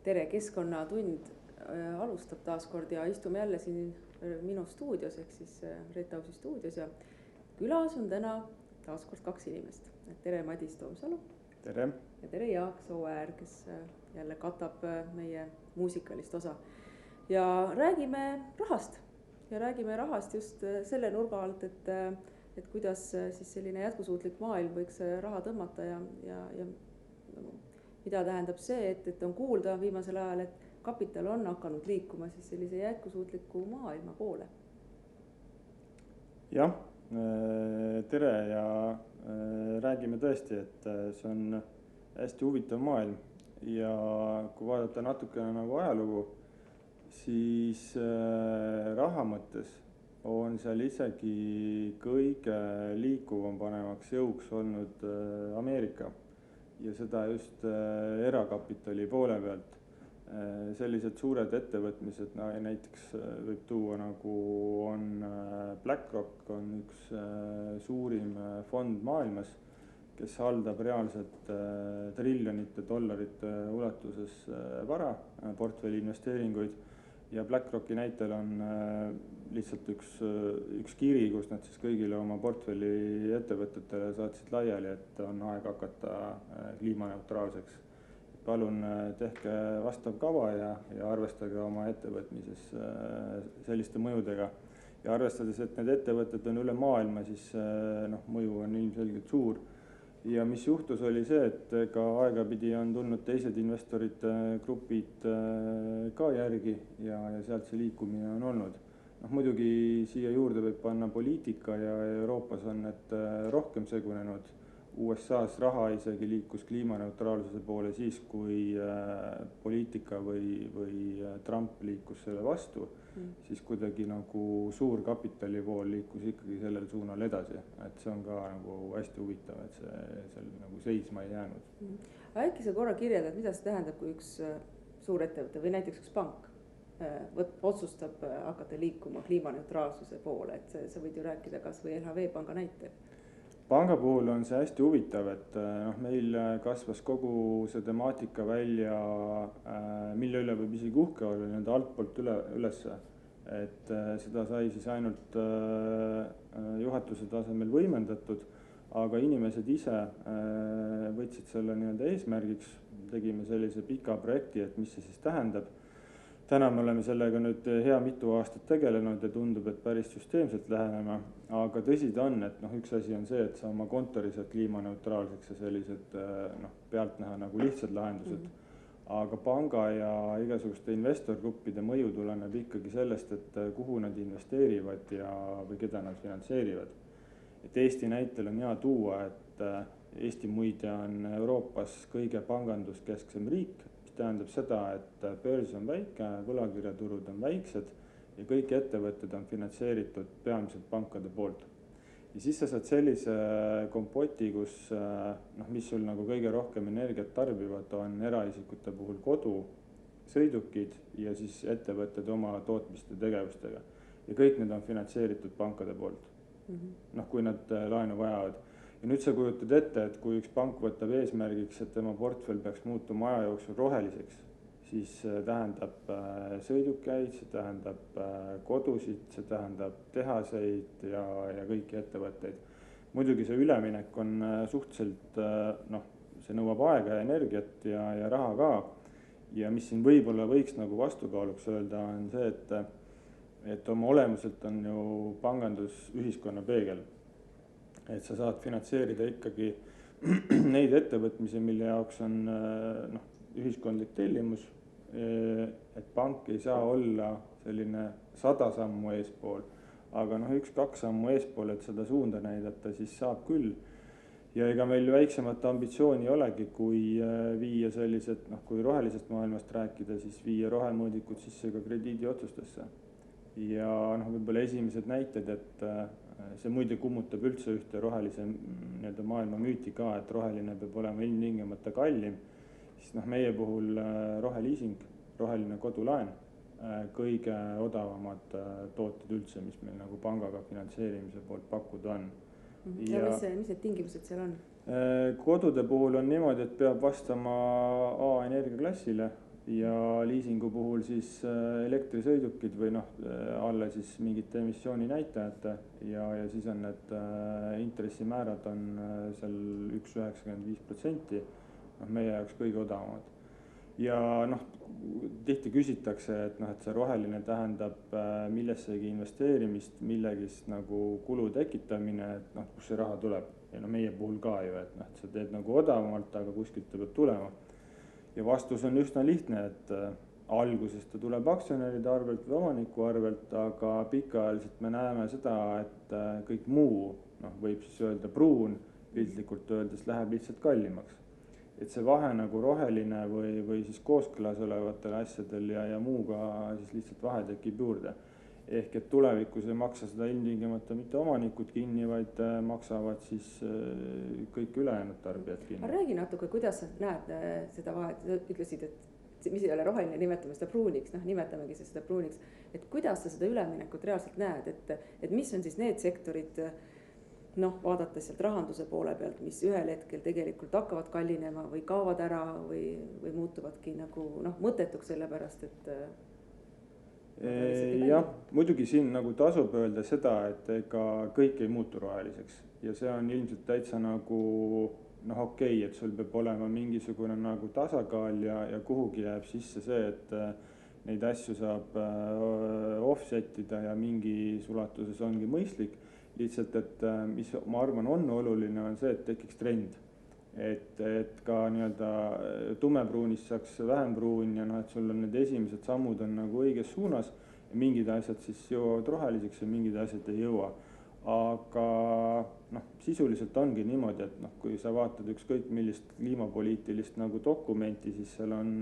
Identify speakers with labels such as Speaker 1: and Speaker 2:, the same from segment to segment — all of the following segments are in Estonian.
Speaker 1: Tere, Keskkonnatund alustab taas kord ja istume jälle siin minu stuudios ehk siis Reetausi stuudios ja külas on täna taas kord kaks inimest. Tere, Madis Toomsalu.
Speaker 2: Tere.
Speaker 1: Ja tere, Jaak Sooäär, kes jälle katab meie muusikalist osa. Ja räägime rahast just selle nurga alt, et kuidas siis selline jätkusuutlik maailm võiks raha tõmmata ja mida tähendab see, et on kuulda viimasel ajal, et kapital on hakanud liikuma siis sellise jätkusuutliku maailma poole.
Speaker 2: Jah, tere ja räägime tõesti, et see on hästi huvitav maailm ja kui vaadata natukene nagu ajalugu, siis raha mõttes on seal isegi kõige liikuvam panemaks jõuks olnud Ameerika ja seda just erakapitali poole pealt. Sellised suured ettevõtmised, näiteks võib tuua nagu on BlackRock, on üks suurim fond maailmas, kes haldab reaalselt triljonite dollarite ulatuses vara, portfelli investeeringuid. Ja BlackRocki näitel on lihtsalt üks kiri, kus nad siis kõigile oma portfelli ettevõtetele saatsid laiali, et on aeg hakata kliimaneutraalseks. Palun tehke vastav kava ja arvestage oma ettevõtmises selliste mõjudega. Ja arvestades, et need ettevõtted on üle maailma, siis mõju on ilmselgelt suur. Ja mis juhtus oli see, et ka aegapidi on tulnud teised investorite grupid ka järgi ja sealt see liikumine on olnud. Muidugi siia juurde võib panna poliitika ja Euroopas on need rohkem segunenud. USA's raha isegi liikus kliimaneutraalsuse poole siis, kui poliitika või Trump liikus selle vastu, siis kuidagi nagu suur kapitali pool liikus ikkagi sellel suunal edasi. Et see on ka nagu hästi huvitav, et see seal nagu seisma ei jäänud.
Speaker 1: Äkki sa korra kirjeldad, mida see tähendab, kui üks suur ettevõte või näiteks üks pank otsustab hakata liikuma kliimaneutraalsuse poole, et sa võid ju rääkida kas või LHV panga näitel.
Speaker 2: Panga puhul on see hästi huvitav, et meil kasvas kogu see temaatika välja, mille üle võib isegi uhke olla nende altpoolt ülesse. Et seda sai siis ainult juhatuse tasemel võimendatud, aga inimesed ise võtsid selle nii-öelda eesmärgiks, tegime sellise pika projekti, et mis see siis tähendab. Täna me oleme sellega nüüd hea mitu aastat tegelenud ja tundub, et päris süsteemselt lähenema, aga tõsi ta on, et üks asi on see, et sa oma kontoris oled kliimaneutraalseks ja sellised pealtnäha nagu lihtsad lahendused. Aga panga ja igasuguste investorgruppide mõju tuleneb ikkagi sellest, et kuhu nad investeerivad või keda nad finantseerivad. Et Eesti näitel on hea tuua, et Eesti muide on Euroopas kõige panganduskesksem riik, tähendab seda, et börs on väike, võlakirjaturud on väiksed ja kõik ettevõtted on finantseeritud peamiselt pankade poolt. Ja siis sa saad sellise kompoti, kus mis sul nagu kõige rohkem energiat tarbivad, on eraisikute puhul kodu, sõidukid ja siis ettevõtted oma tootmiste tegevustega. Ja kõik need on finantseeritud pankade poolt, kui nad laenu vajavad. Ja nüüd sa kujutad ette, et kui üks pank võtab eesmärgiks, et tema portfell peaks muutuma aja jooksul roheliseks, siis tähendab sõidukeid, see tähendab kodusid, see tähendab tehaseid ja kõiki ettevõtteid. Muidugi see üleminek on suhteliselt, see nõuab aega ja energiat ja raha ka. Ja mis siin võib-olla võiks nagu vastukaaluks öelda, on see, et oma olemuselt on ju pangandus ühiskonna peegel. Et sa saad finantseerida ikkagi neid ettevõtmisi, mille jaoks on ühiskondlik tellimus, et pank ei saa olla selline 100 sammu eespool, aga 1-2 sammu eespool, et seda suunda näidata, siis saab küll. Ja ega meil väiksemat ambitsiooni olegi, kui viia sellised, kui rohelisest maailmast rääkida, siis viia rohemõõdikud sisse ka krediidiotsustesse. Ja võib-olla esimesed näited, et see muide kummutab üldse ühte rohelise maailma müüti ka, et roheline peab olema ilmtingimata kallim, siis meie puhul roheliising, roheline kodulaen, kõige odavamad tooted üldse, mis meil nagu pangaga finantseerimise poolt pakkuda on.
Speaker 1: Ja mis need tingimused seal on?
Speaker 2: Kodude puhul on niimoodi, et peab vastama A energiaklassile, ja liisingu puhul siis elektrisõidukid või noh, alla siis mingite emissiooni näitajate ja siis on need intressimäärad on seal 1,95%, noh meie jaoks kõige odavamad. Ja noh, tihti küsitakse, et noh, et see roheline tähendab millessegi investeerimist, millegist nagu kulu tekitamine, et noh, kus see raha tuleb. Ja no meie puhul ka ju, et noh, et sa teed nagu odavamalt, aga kuskilt ta peab tulema. Ja vastus on üsna lihtne, et alguses ta tuleb aktsionäride arvelt või omaniku arvelt, aga pikaajaliselt me näeme seda, et kõik muu, noh võib siis öelda pruun, piltlikult öeldes läheb lihtsalt kallimaks. Et see vahe nagu roheline või siis kooskõlas olevatel asjadel ja muuga siis lihtsalt vahe tekib juurde. Ehk et tulevikus ei maksa seda ilmtingimata mitte omanikud kinni, vaid maksavad siis kõik ülejäänud tarbijad kinni.
Speaker 1: Räägi natuke, kuidas sa näed seda vahet, ütlesid, et mis ei ole roheline, nimetame seda pruuniks, noh nimetamegi seda pruuniks, et kuidas sa seda üleminekut reaalselt näed, et mis on siis need sektorid, noh vaadates sealt rahanduse poole pealt, mis ühel hetkel tegelikult hakkavad kallinema või kaovad ära või muutuvadki nagu noh mõttetuks sellepärast, et
Speaker 2: jah, muidugi siin nagu tasub öelda seda, et ega kõik ei muutu roheliseks ja see on ilmselt täitsa nagu noh okei, et sul peab olema mingisugune nagu tasakaal ja kuhugi jääb sisse see, et neid asju saab offset ida ja mingis ulatuses ongi mõistlik. Lihtsalt, et mis ma arvan on oluline, on see, et tekiks trend. Et ka nii-öelda tumepruunist saaks vähem pruun ja noh, et sul on need esimesed sammud on nagu õiges suunas ja mingid asjad siis jõuavad roheliseks ja mingid asjad ei jõua. Aga noh, sisuliselt ongi niimoodi, et noh, kui sa vaatad ükskõik millist kliimapoliitilist nagu dokumenti, siis seal on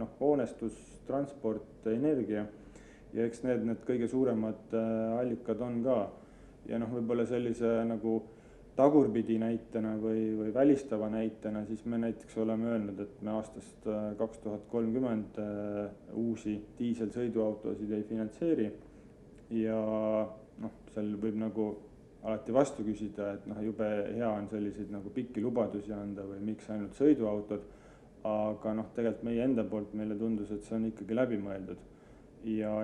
Speaker 2: noh, hoonestus, transport, energia ja eks need kõige suuremad allikad on ka. Ja noh, võib-olla sellise nagu tagurpidi näitena või välistava näitena, siis me näiteks oleme öelnud, et me aastast 2030 uusi diiselsõiduautosid ei finantseeri ja noh, seal võib nagu alati vastu küsida, et noh, jube hea on selliseid nagu pikki lubadusi anda või miks ainult sõiduautod, aga noh, tegelikult meie enda poolt meile tundus, et see on ikkagi läbimõeldud ja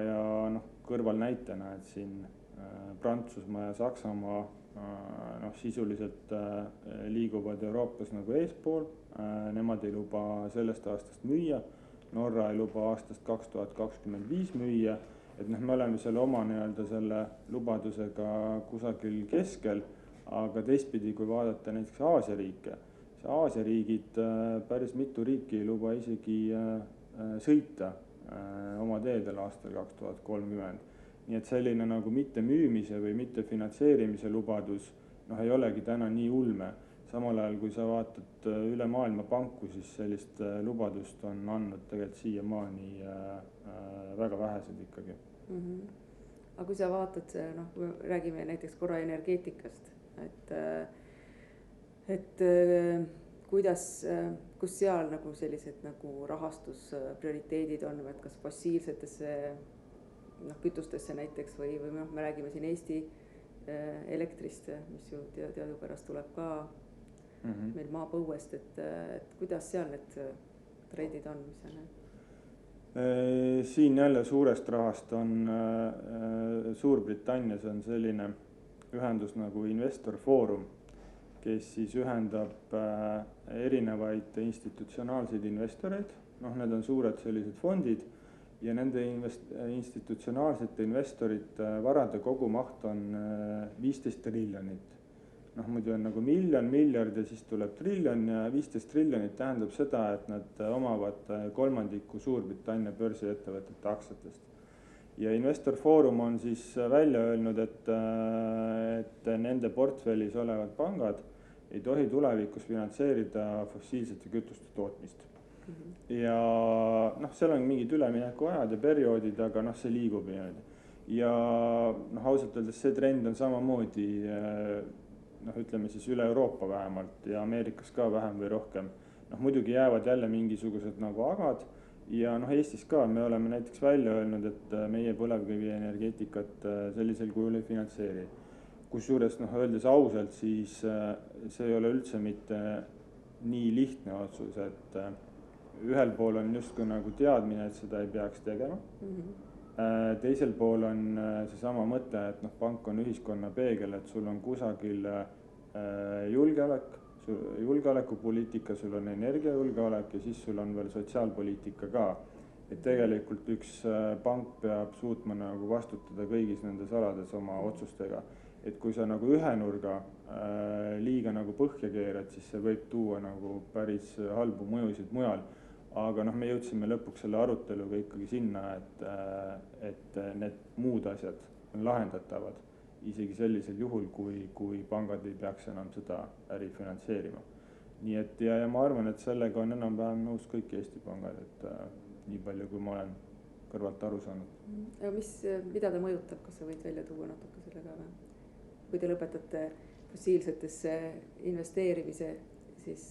Speaker 2: noh, kõrvalnäitena, et siin Prantsusmaa ja Saksamaa noh, sisuliselt liiguvad Euroopas nagu eespool, nemad ei luba sellest aastast müüa, Norra ei luba aastast 2025 müüa, et noh, me oleme selle oma nii-öelda selle lubadusega kusagil keskel, aga teistpidi, kui vaadata näiteks Aasia riike, siis Aasia riigid, päris mitu riiki ei luba isegi sõita oma teedel aastal 2030. Nii et selline nagu mitte müümise või mitte finantseerimise lubadus noh, ei olegi täna nii ulme. Samal ajal, kui sa vaatad üle maailma panku, siis sellist lubadust on andnud tegelikult siiamaani väga vähesed ikkagi.
Speaker 1: Aga kui sa vaatad, noh, kui räägime näiteks korra energeetikast, et kuidas, kus seal nagu sellised nagu rahastusprioriteedid on, et kas fossiilsetesse noh, kütustesse näiteks või noh, me räägime siin Eesti elektrist, mis ju teadupärast tuleb ka meil maapõuest, et kuidas seal need trendid on, mis sa näed?
Speaker 2: Siin jälle suurest rahast on Suurbritannias on selline ühendus nagu Investor Forum, kes siis ühendab erinevaid institutsionaalseid investoreid, noh, need on suured sellised fondid ja nende institutsionaalsete investorite varade kogumaht on 15 triljonit. Noh, muidu on nagu miljon, miljard ja siis tuleb triljon ja 15 triljonit tähendab seda, et nad omavad kolmandiku Suurbritannia börsiettevõtete aktsiatest. Ja Investor Forum on siis välja öelnud, et nende portfellis olevad pangad ei tohi tulevikus finantseerida fossiilsete kütuste tootmist. Ja noh, seal on mingid üleminekuajad ja perioodid, aga noh, see liigub niimoodi. Ja noh, ausalt öeldes see trend on samamoodi noh, ütleme siis üle Euroopa vähemalt ja Ameerikas ka vähem või rohkem. Noh, muidugi jäävad jälle mingisugused nagu agad ja noh, Eestis ka me oleme näiteks välja öelnud, et meie põlevkivi energeetikat sellisel kujul ei finantseeri. Kusjuures noh, öeldes ausalt, siis see ei ole üldse mitte nii lihtne otsus, et ühel pool on justkui nagu teadmine, et seda ei peaks tegema. Teisel pool on seesama mõte, et noh, pank on ühiskonna peegel, et sul on kusagil julgeolekupoliitika, sul on energiajulgeolek ja siis sul on veel sotsiaalpoliitika ka. Et tegelikult üks pank peab suutma nagu vastutada kõigis nendes alades oma otsustega. Et kui sa nagu ühe nurga liiga nagu põhja keerad, siis see võib tuua nagu päris halbu mõjusid mujal. Aga noh, me jõudsime lõpuks selle aruteluga ikkagi sinna, et need muud asjad on lahendatavad isegi sellisel juhul, kui pangad ei peaks enam seda äri finantseerima. Nii et ja ma arvan, et sellega on enam-vähem nõus kõik Eesti pangad, et nii palju, kui ma olen kõrvalt aru saanud.
Speaker 1: Ja mida ta mõjutab, kas sa võid välja tuua natuke selle ka või? Kui te lõpetate fossiilsetesse investeerimise, siis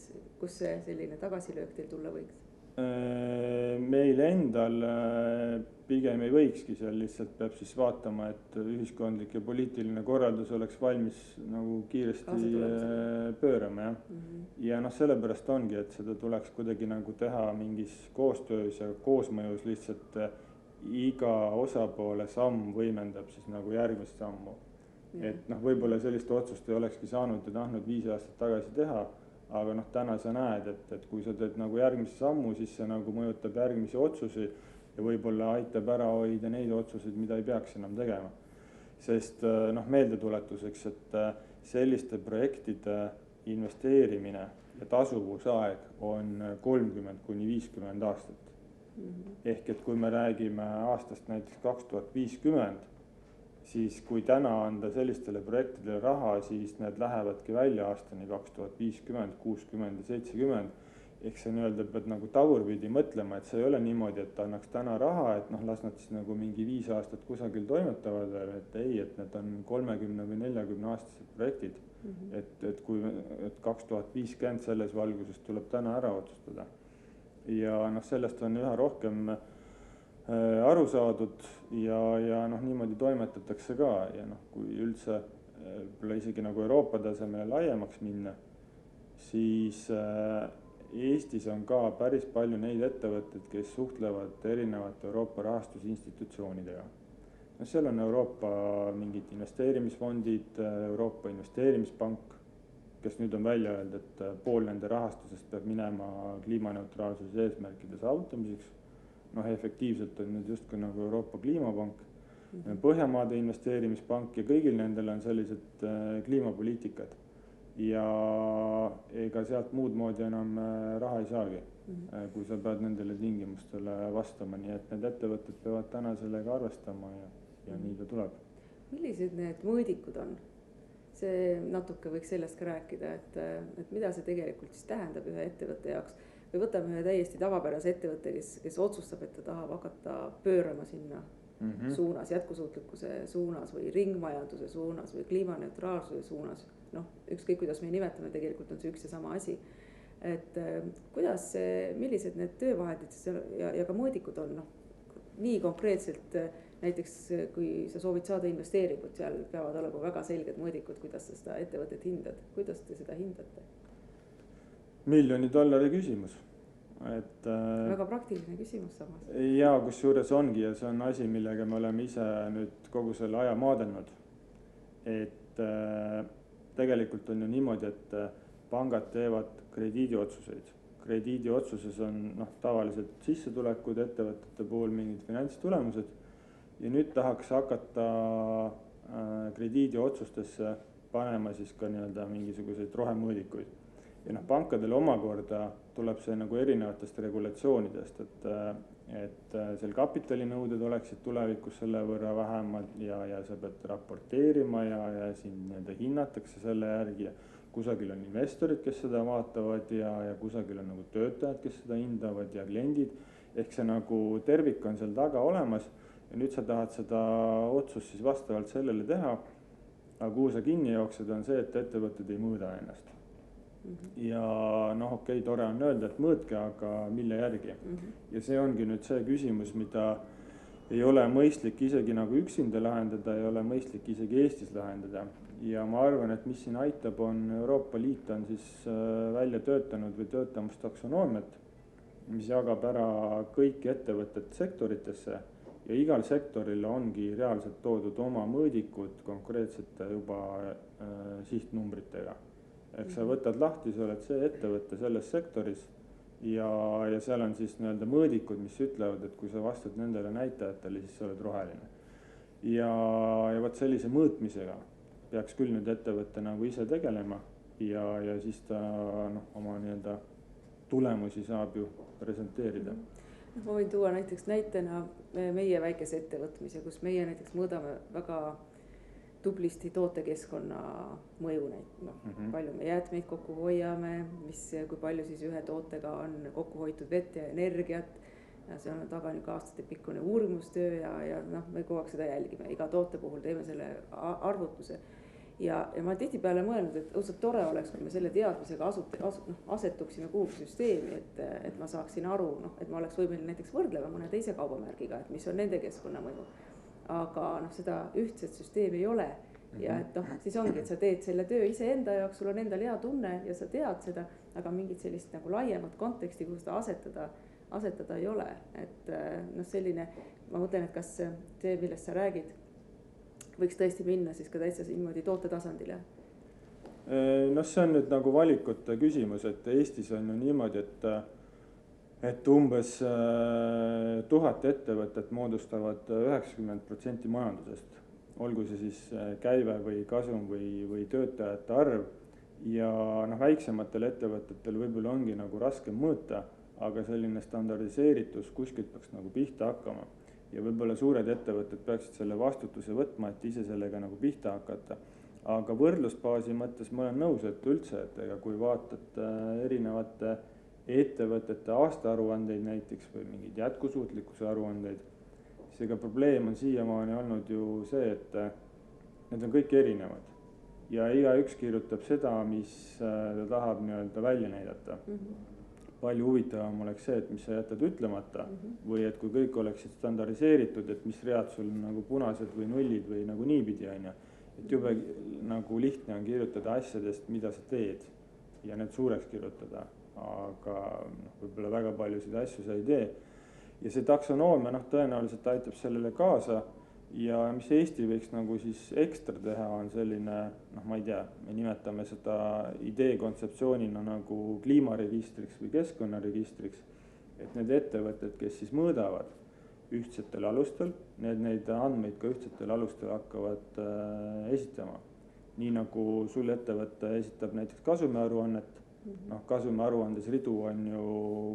Speaker 1: kus see selline tagasilöök teil tulla võiks?
Speaker 2: Meil endal pigem ei võikski, seal lihtsalt peab siis vaatama, et ühiskondlik ja poliitiline korraldus oleks valmis nagu kiiresti pöörama. Ja noh, sellepärast ongi, et seda tuleks kuidagi nagu teha mingis koostöös ja koosmõjus lihtsalt iga osapoole samm võimendab siis nagu järgmist sammu. Et noh, võib-olla sellist otsust ei olekski saanud ja tahtnud 5 aastat tagasi teha, aga noh, täna sa näed, et kui sa teed nagu järgmise sammu, siis see nagu mõjutab järgmisi otsusi ja võib-olla aitab ära hoida neid otsuseid, mida ei peaks enam tegema. Sest noh, meeldetuletuseks, et selliste projektide investeerimine ja tasuvusaeg on 30–50 aastat. Ehk et kui me räägime aastast näiteks 2050, siis kui täna anda sellistele projektidele raha, siis need lähevadki välja aastani 2050, 60 ja 70. Ehk see nii-öelda pead nagu tagurpidi mõtlema, et see ei ole niimoodi, et annaks täna raha, et noh, las nad siis nagu mingi 5 aastat kusagil toimetavad, et ei, et need on 30 või 40 aastased projektid. Et kui 2050 selles valguses tuleb täna ära otsustada. Ja noh, sellest on üha rohkem aru saadud ja noh, niimoodi toimetatakse ka ja noh, kui üldse isegi nagu Euroopa tasemele laiemaks minna, siis Eestis on ka päris palju neid ettevõtteid, kes suhtlevad erinevate Euroopa rahastusinstitutsioonidega. No seal on Euroopa mingid investeerimisfondid, Euroopa investeerimispank, kes nüüd on välja öelnud, et pool nende rahastusest peab minema kliimaneutraalsuse eesmärkide saavutamiseks. Noh, efektiivselt on nüüd justkui nagu Euroopa kliimapank, Põhjamaade investeerimispank ja kõigil nendel on sellised kliimapoliitikad. Ja ega sealt muud moodi enam raha ei saagi, kui sa pead nendele tingimustele vastama. Nii et need ettevõtted peavad täna sellega arvestama ja nii ta tuleb.
Speaker 1: Millised need mõõdikud on? See natuke võiks sellest ka rääkida, et mida see tegelikult siis tähendab ühe ettevõtte jaoks. Või võtame ühe täiesti tavapärase ettevõtte, kes otsustab, et ta tahab hakata pöörama sinna suunas, jätkusuutlikkuse suunas või ringmajanduse suunas või kliimaneutraalsuse suunas. Noh, ükskõik kuidas me nimetame, tegelikult on see üks ja sama asi. Et kuidas, millised need töövahendid ja ka mõõdikud on? Nii konkreetselt, näiteks kui sa soovid saada investeeringut, seal peavad olema väga selged mõõdikud, kuidas sa seda ettevõtet hindad. Kuidas te seda hindate?
Speaker 2: $1 miljoni küsimus.
Speaker 1: Väga praktiline küsimus samas.
Speaker 2: Ja kus juures ongi ja see on asi, millega me oleme ise nüüd kogu selle aja maadelnud. Et tegelikult on ju niimoodi, et pangad teevad krediidiotsuseid. Krediidiotsuses on tavaliselt sissetulekud ettevõtete puhul mingid finantstulemused ja nüüd tahaks hakata krediidiotsustesse panema siis ka nii-öelda mingisuguseid rohemõõdikuid. Ja pankadel omakorda tuleb see nagu erinevatest regulatsioonidest, et seal kapitalinõuded oleksid tulevikus selle võrra vähemad ja sa pead raporteerima ja siin hinnatakse selle järgi. Kusagil on investorid, kes seda vaatavad ja kusagil on nagu töötajad, kes seda hindavad ja kliendid. Ehk see nagu tervik on seal taga olemas ja nüüd sa tahad seda otsust siis vastavalt sellele teha. Aga kuhu sa kinni jooksed on see, et ettevõtted ei mõõda ennast. Ja noh, okei, tore on öelda, et mõõtke, aga mille järgi. Ja see ongi nüüd see küsimus, mida ei ole mõistlik isegi nagu üksinda lahendada, ei ole mõistlik isegi Eestis lahendada. Ja ma arvan, et mis siin aitab, on Euroopa Liit on siis välja töötanud või töötamas taksonoomit, mis jagab ära kõik ettevõtted sektoritesse ja igal sektoril ongi reaalselt toodud oma mõõdikud konkreetsete juba sihtnumbritega. Ehk sa võtad lahti, sa oled see ettevõte selles sektoris ja seal on siis nii-öelda mõõdikud, mis ütlevad, et kui sa vastad nendele näitajatele, siis sa oled roheline. Ja võt sellise mõõtmisega peaks küll nüüd ettevõtte nagu ise tegelema ja siis ta oma nii-öelda tulemusi saab ju presenteerida.
Speaker 1: Ma võin tuua näiteks näitena meie väikese ettevõtmise, kus meie näiteks mõõdame väga tublisti tootekeskkonna mõju, palju me jäätmeid kokku hoiame, kui palju siis ühe tootega on kokku hoitud vett ja energiat. Ja see on taga nüüd aastate pikkune uurimustöö ja me kogu aeg seda jälgime, iga toote puhul teeme selle arvutuse. Ja ma tihtipeale mõelnud, et õudselt tore oleks, kui me selle teadmisega asetuksime kuhugi süsteemi, et ma saaksin aru, et ma oleks võimeline näiteks võrdlema mõne teise kaubamärgiga, et mis on nende keskkonnamõju. Aga seda ühtset süsteemi ei ole ja et siis ongi, et sa teed selle töö ise enda jaoks, sul on endal hea tunne ja sa tead seda, aga mingit sellist nagu laiemat konteksti, kuhu seda asetada ei ole. Et selline, ma mõtlen, et kas see, millest sa räägid, võiks tõesti minna siis ka täitsa niimoodi toote tasandile?
Speaker 2: See on nüüd nagu valikute küsimus, et Eestis on ju niimoodi, et umbes 1000 ettevõtet moodustavad 90% majandusest. Olgu see siis käive või kasum või töötajate arv ja väiksematel ettevõtetel võib-olla ongi nagu raskem mõõta, aga selline standardiseeritus kuskilt peaks nagu pihta hakkama. Ja võib-olla suured ettevõtted peaksid selle vastutuse võtma, et ise sellega nagu pihta hakata. Aga võrdlusbaasi mõttes ma olen nõus, et üldse, et kui vaatad erinevate ettevõtete aastaaruandeid näiteks või mingeid jätkusuutlikkuse aruandeid, siis ega probleem on siiamaani olnud ju see, et need on kõik erinevad. Ja igaüks kirjutab seda, mis ta tahab nii-öelda välja näidata. Palju huvitavam oleks see, et mis sa jätad ütlemata või et kui kõik oleksid standardiseeritud, et mis read sul nagu punased või nullid või nagu niipidi on. Et jube nagu lihtne on kirjutada asjadest, mida sa teed ja need suureks kirjutada, aga võib-olla väga paljusid asju sa ei tee. Ja see taksonoomia tõenäoliselt aitab sellele kaasa ja mis Eesti võiks nagu siis ekstra teha on selline, ma ei tea, me nimetame seda idee kontseptsioonina nagu kliimaregistriks või keskkonnaregistriks, et need ettevõtted, kes siis mõõdavad ühtsetel alustel, neid andmeid ka ühtsetel alustel hakkavad esitama. Nii nagu sul ettevõtte esitab näiteks kasumiaruannet, kasumiaruandes ridu on ju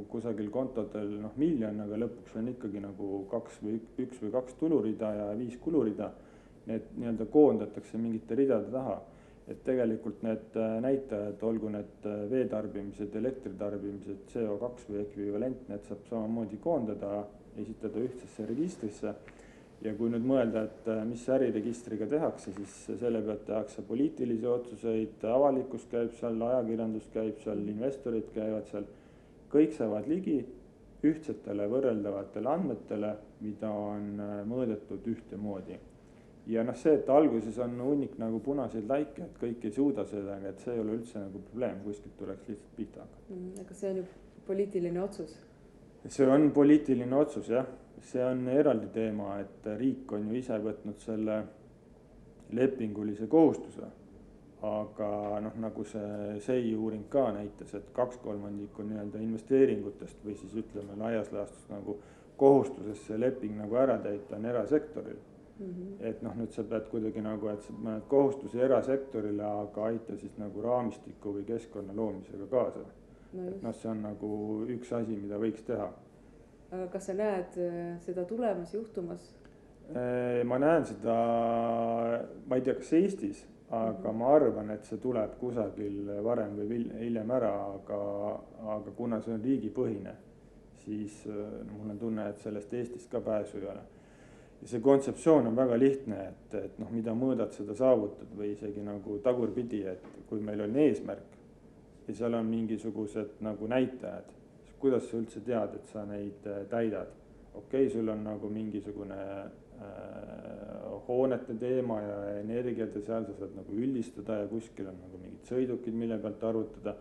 Speaker 2: kusagil kontodel miljon, aga lõpuks on ikkagi nagu 1 või 2 tulurida ja 5 kulurida. Need nii-öelda koondatakse mingite ridade taha, et tegelikult need näitajad, olgu need veetarbimised, elektritarbimised, CO2 või ekvivalent, need saab samamoodi koondada, esitada ühtsesse registrisse. Ja kui nüüd mõelda, et mis äriregistriga tehakse, siis selle pealt tehakse poliitilisi otsuseid, avalikkus käib seal, ajakirjandus käib seal, investorid käivad seal. Kõik saavad ligi ühtsetele võrreldavatele andmetele, mida on mõõdetud ühtemoodi. Ja see, et alguses on hunnik nagu punaseid laike, et kõik ei suuda seda, et see ei ole üldse nagu probleem, kuskilt tuleks lihtsalt pihta hakata.
Speaker 1: Aga see on ju poliitiline otsus?
Speaker 2: See on poliitiline otsus, jah. See on eraldi teema, et riik on ju ise võtnud selle lepingulise kohustuse, aga nagu see SEI uuring ka näitas, et 2/3 on nii-öelda investeeringutest või siis ütleme laias laastus nagu kohustusest see leping nagu ära täita on erasektoril. Et nüüd sa pead kuidagi nagu, et sa paned kohustusi erasektorile, aga aita siis nagu raamistiku või keskkonna loomisega kaasa. Et see on nagu üks asi, mida võiks teha.
Speaker 1: Aga kas sa näed seda tulemas, juhtumas?
Speaker 2: Ma näen seda, ma ei tea, kas Eestis, aga ma arvan, et see tuleb kusagil varem või hiljem ära, aga kuna see on riigipõhine, siis mul on tunne, et sellest Eestis ka pääsu ei ole. Ja see kontseptsioon on väga lihtne, et mida mõõdad, seda saavutad või isegi nagu tagurpidi, et kui meil on eesmärk ja seal on mingisugused nagu näitajad, kuidas sa üldse tead, et sa neid täidad. Okei, sul on nagu mingisugune hoonete teema ja energiat ja seal sa saad nagu üldistada ja kuskil on nagu mingid sõidukid, mille pealt arvutada.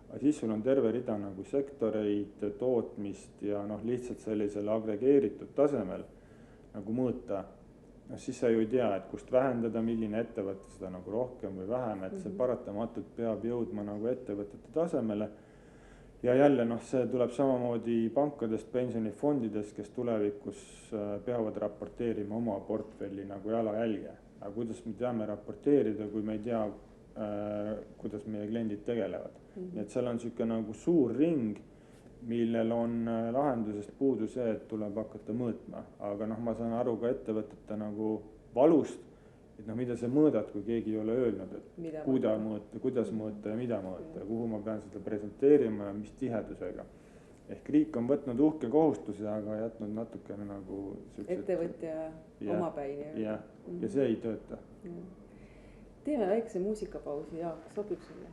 Speaker 2: aga siis sul on terve rida nagu sektoreid, tootmist ja noh, lihtsalt sellisel agregeeritud tasemel nagu mõõta, noh siis sa ju ei tea, et kust vähendada, milline ettevõte seda nagu rohkem või vähem, et see paratamatult peab jõudma nagu ettevõtete tasemele. Ja jälle noh, see tuleb samamoodi pankadest, pensionifondidest, kes tulevikus peavad raporteerima oma portfelli nagu jalajälge. Aga kuidas me teame raporteerida, kui me ei tea, kuidas meie kliendid tegelevad. Nii et seal on siuke nagu suur ring, millel on lahendusest puudu see, et tuleb hakata mõõtma. Aga noh, ma saan aru ka ettevõtete nagu valust, et noh, mida sa mõõdad, kui keegi ei ole öelnud, et kuidas mõõta ja mida mõõta ja kuhu ma pean seda presenteerima ja mis tihedusega. Ehk riik on võtnud uhke kohustuse, aga jätnud natukene nagu
Speaker 1: ettevõtja omapäi.
Speaker 2: Ja see ei tööta.
Speaker 1: Teeme väikse muusikapausi, Jaak, sobib sulle?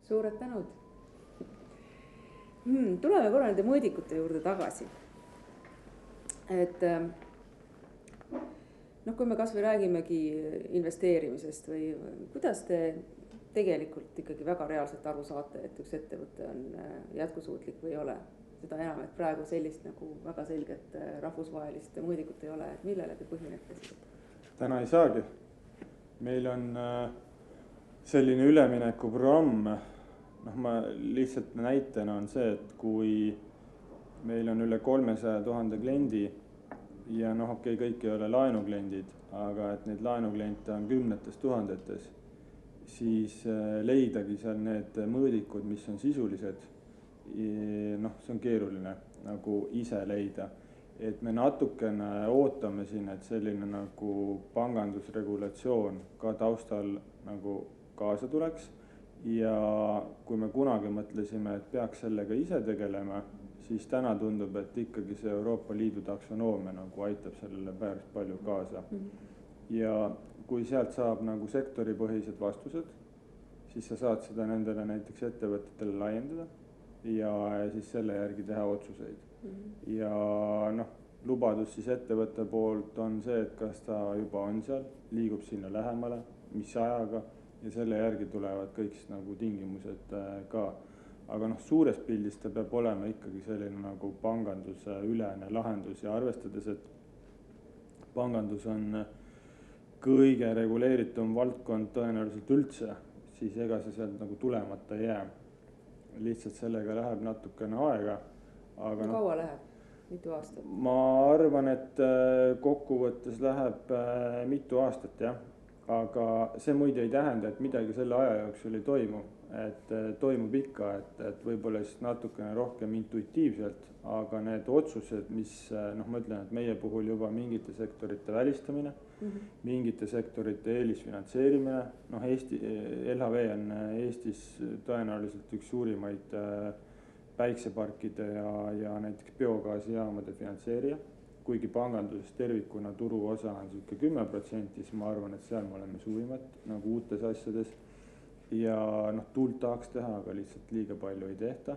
Speaker 1: Suured tänud. Tuleme korra nende mõõdikute juurde tagasi. Et noh, kui me kas või räägimegi investeerimisest või kuidas te tegelikult ikkagi väga reaalselt aru saate, et üks ettevõte on jätkusuutlik või ei ole. Seda enam, et praegu sellist nagu väga selget rahvusvahelist mõõdikut ei ole, et millele te põhinete siis?
Speaker 2: Täna ei saagi. Meil on selline üleminekuprogramm. Noh, ma lihtsalt näitena on see, et kui meil on üle 300 000 kliendi ja noh, kõik ei ole laenukliendid, aga et neid laenukliente on 10 000, siis leidagi seal need mõõdikud, mis on sisulised, noh, see on keeruline nagu ise leida. Et me natukene ootame siin, et selline nagu pangandusregulatsioon ka taustal nagu kaasa tuleks. Ja kui me kunagi mõtlesime, et peaks sellega ise tegelema, siis täna tundub, et ikkagi see Euroopa Liidu taksonoomia nagu aitab sellele päris palju kaasa. Ja kui sealt saab nagu sektoripõhised vastused, siis sa saad seda nendele näiteks ettevõtetele laiendada ja siis selle järgi teha otsuseid. Ja noh, lubadus siis ettevõtte poolt on see, et kas ta juba on seal, liigub sinna lähemale, mis ajaga ja selle järgi tulevad kõik siis nagu tingimused ka. Aga noh, suures pildis ta peab olema ikkagi selline nagu panganduse ülene lahendus ja arvestades, et pangandus on kõige reguleeritum valdkond tõenäoliselt üldse, siis ega see sealt nagu tulemata ei jää. Lihtsalt sellega läheb natukene aega. Aga
Speaker 1: kaua läheb? Mitu aastat?
Speaker 2: Ma arvan, et kokkuvõttes läheb mitu aastat, jah. Aga see muide ei tähenda, et midagi selle aja jooksul ei toimu. Et toimub ikka, et võib-olla siis natukene rohkem intuitiivselt, aga need otsused, mis ma ütlen, et meie puhul juba mingite sektorite välistamine, mingite sektorite eelisfinantseerimine, LHV on Eestis tõenäoliselt üks suurimaid päikseparkide ja näiteks biogaasijaamade finantseerija, kuigi panganduses tervikuna turu osa on 10%, siis ma arvan, et seal me oleme suurimad nagu uutes asjades. Ja tuult tahaks teha, aga lihtsalt liiga palju ei tehta.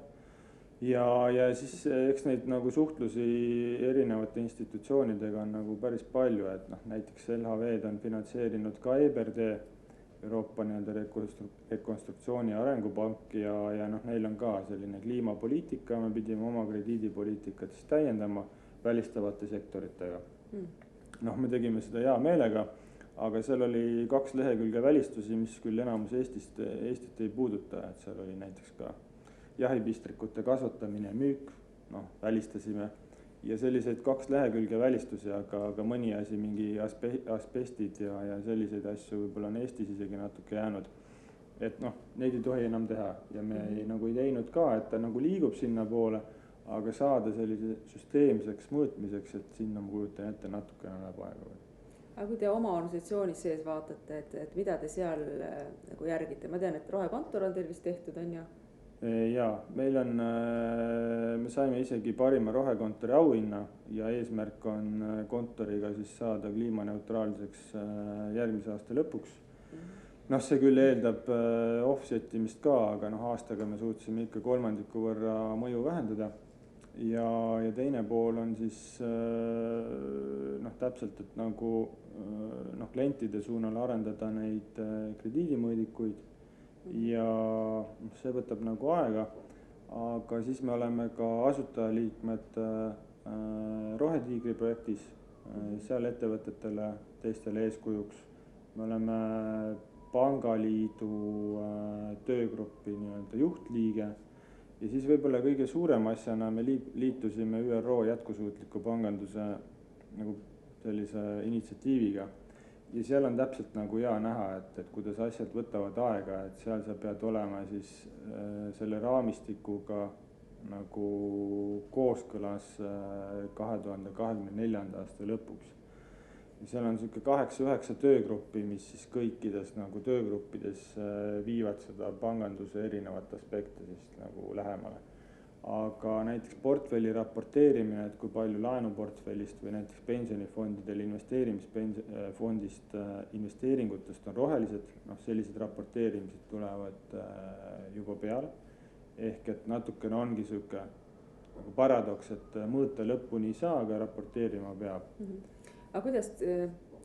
Speaker 2: Ja siis eks neid nagu suhtlusi erinevate institutsioonidega on nagu päris palju, et näiteks LHV-d on finantseerinud ka EBRD, Euroopa rekonstruktsiooni arengupank ja neil on ka selline kliimapoliitika, me pidime oma krediidipoliitikat siis täiendama välistavate sektoritega. Me tegime seda hea meelega. Aga seal oli 2 lehekülge välistusi, mis küll enamus Eestit ei puuduta, et seal oli näiteks ka jahipistrikute kasvatamine ja müük, välistasime. Ja selliseid 2 lehekülge välistusi, aga mõni asi, mingi asbestid ja selliseid asju võib-olla on Eestis isegi natuke jäänud. Et neid ei tohi enam teha ja me ei teinud ka, et ta nagu liigub sinna poole, aga saada sellise süsteemseks mõõtmiseks, et sinna ma kujutan ette natukene läheb aega.
Speaker 1: Aga kui te oma organisatsioonis sees vaatate, et mida te seal nagu järgite? Ma tean, et rohekontor on teil vist tehtud, on ju?
Speaker 2: Jaa, me saime isegi parima rohekontori auhinna ja eesmärk on kontoriga siis saada kliimaneutraalseks järgmise aasta lõpuks. See küll eeldab offsetimist ka, aga aastaga me suutsime ikka 3% võrra mõju vähendada. Ja teine pool on siis täpselt, et nagu klientide suunal arendada neid krediidimõõdikuid ja see võtab nagu aega, aga siis me oleme ka asutajaliikmed Rohetiigri projektis, seal ettevõtetele, teistele eeskujuks. Me oleme Pangaliidu töögruppi juhtliige. Ja siis võib-olla kõige suurem asjana me liitusime ÜRO jätkusuutliku panganduse nagu sellise initsiatiiviga. Ja seal on täpselt nagu hea näha, et kuidas asjad võtavad aega, et seal sa pead olema siis selle raamistikuga nagu kooskõlas 2024. aasta lõpuks. Ja seal on 8-9 töögruppi, mis siis kõikides nagu töögruppides viivad seda panganduse erinevat aspekte siis nagu lähemale. Aga näiteks portfelli raporteerimine, et kui palju laenuportfellist või näiteks pensionifondidel investeerimisfondist investeeringutest on rohelised, sellised raporteerimised tulevad juba peale. Ehk et natukene ongi siuke nagu paradoks, et mõõta lõpuni ei saa, aga raporteerima peab.
Speaker 1: Aga kuidas,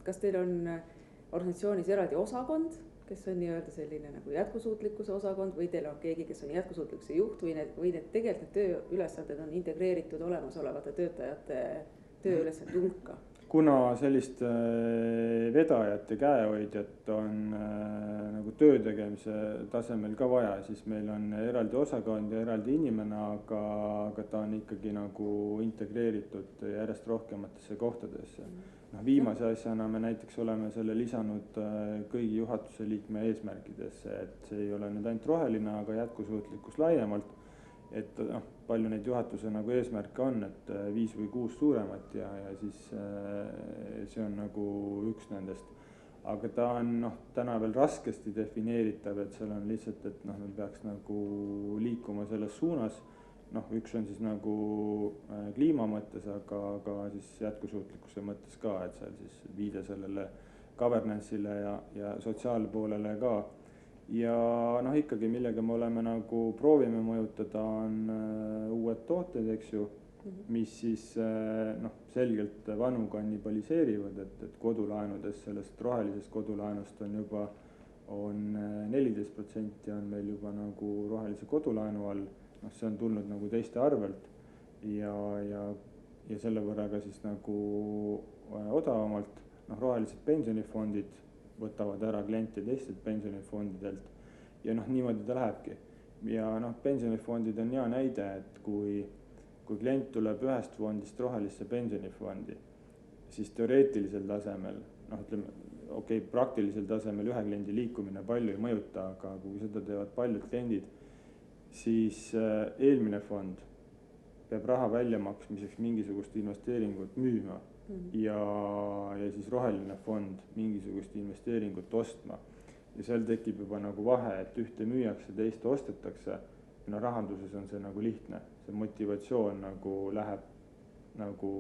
Speaker 1: kas teil on organisatsioonis eraldi osakond, kes on nii-öelda selline nagu jätkusuutlikkuse osakond või teil on keegi, kes on jätkusuutlikkuse juht või need tegelikult tööülesanded on integreeritud olemasolevate töötajate tööülesande hulka?
Speaker 2: kuna sellist vedajat ja käehoidjat on nagu töö tegemise tasemel ka vaja, siis meil on eraldi osakond ja eraldi inimene, aga ta on ikkagi nagu integreeritud järjest rohkematesse kohtadesse. Viimase asjana me näiteks oleme selle lisanud kõigi juhatuse liikme eesmärkidesse, et see ei ole nüüd ainult roheline, aga jätkusuutlikkus laiemalt, et palju neid juhatuse nagu eesmärke on, et 5 või 6 suuremat ja siis see on nagu üks nendest. Aga ta on täna veel raskesti defineeritav, et seal on lihtsalt, et me peaks nagu liikuma selles suunas. Üks on siis nagu kliima mõttes, aga siis jätkusuutlikkuse mõttes ka, et seal siis viide sellele governance'ile ja sotsiaalpoolele ka. Ja ikkagi millega me oleme nagu proovime mõjutada on uued tooted, eks ju, mis siis selgelt vanu kannibaliseerivad, et kodulaenudes sellest rohelisest kodulaenust on juba 14% on meil juba nagu rohelise kodulaenu all. See on tulnud nagu teiste arvelt ja selle võrra ka siis nagu odavamalt. Rohelised pensionifondid võtavad ära kliente teistelt pensionifondidelt ja niimoodi ta lähebki. Ja pensionifondid on hea näide, et kui klient tuleb ühest fondist rohelisse pensionifondi, siis teoreetilisel tasemel, ütleme, praktilisel tasemel ühe kliendi liikumine palju ei mõjuta, aga kui seda teevad paljud kliendid, siis eelmine fond peab raha väljamaksmiseks mingisugust investeeringut müüma ja siis roheline fond mingisugust investeeringut ostma. Ja seal tekib juba nagu vahe, et ühte müüakse, teist ostetakse. Rahanduses on see nagu lihtne, see motivatsioon nagu läheb nagu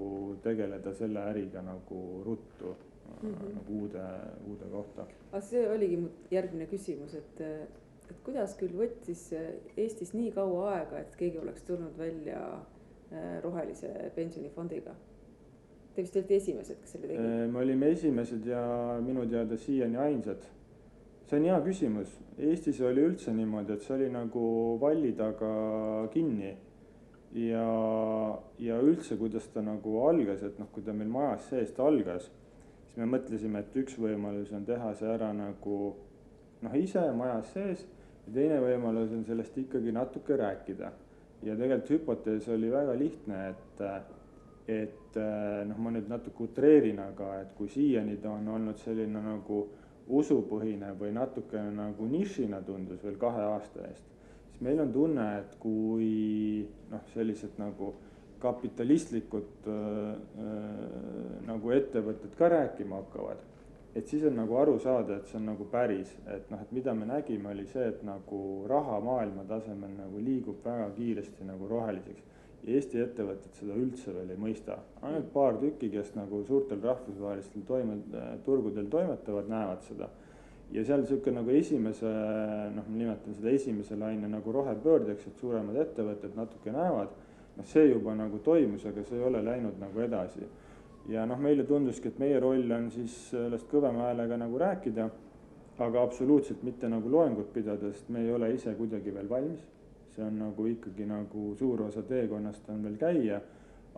Speaker 2: tegeleda selle äriga nagu ruttu nagu uude kohta.
Speaker 1: Aga see oligi mu järgmine küsimus, et kuidas küll võttis Eestis nii kaua aega, et keegi oleks tulnud välja rohelise pensionifondiga? Te vist olite esimesed, kes selle tegid?
Speaker 2: Me olime esimesed ja minu teada siiani ainsad. See on hea küsimus. Eestis oli üldse niimoodi, et see oli nagu valli taga kinni ja üldse, kuidas ta nagu algas, et kui ta meil majas seest algas, siis me mõtlesime, et üks võimalus on teha see ära nagu ise majas sees ja teine võimalus on sellest ikkagi natuke rääkida. Ja tegelikult hüpotees oli väga lihtne, et ma nüüd natuke utreerin, aga et kui siiani ta on olnud selline nagu usupõhine või natuke nagu nišina tundus veel 2 aasta eest, siis meil on tunne, et kui sellised nagu kapitalistlikud nagu ettevõtted ka rääkima hakkavad, et siis on nagu aru saada, et see on nagu päris, et mida me nägime oli see, et nagu raha maailma tasemel nagu liigub väga kiiresti nagu roheliseks ja Eesti ettevõtted seda üldse veel ei mõista. Ainult paar tükki, kes nagu suurtel rahvusvahelistel turgudel toimetavad, näevad seda. Ja seal siuke nagu esimese, nimetan seda esimese laine nagu rohepöördeks, et suuremad ettevõtted natuke näevad, see juba nagu toimus, aga see ei ole läinud nagu edasi. Ja meile tunduski, et meie roll on siis sellest kõvema häälega nagu rääkida, aga absoluutselt mitte nagu loengut pidada, sest me ei ole ise kuidagi veel valmis. See on nagu ikkagi nagu suur osa teekonnast on veel käia,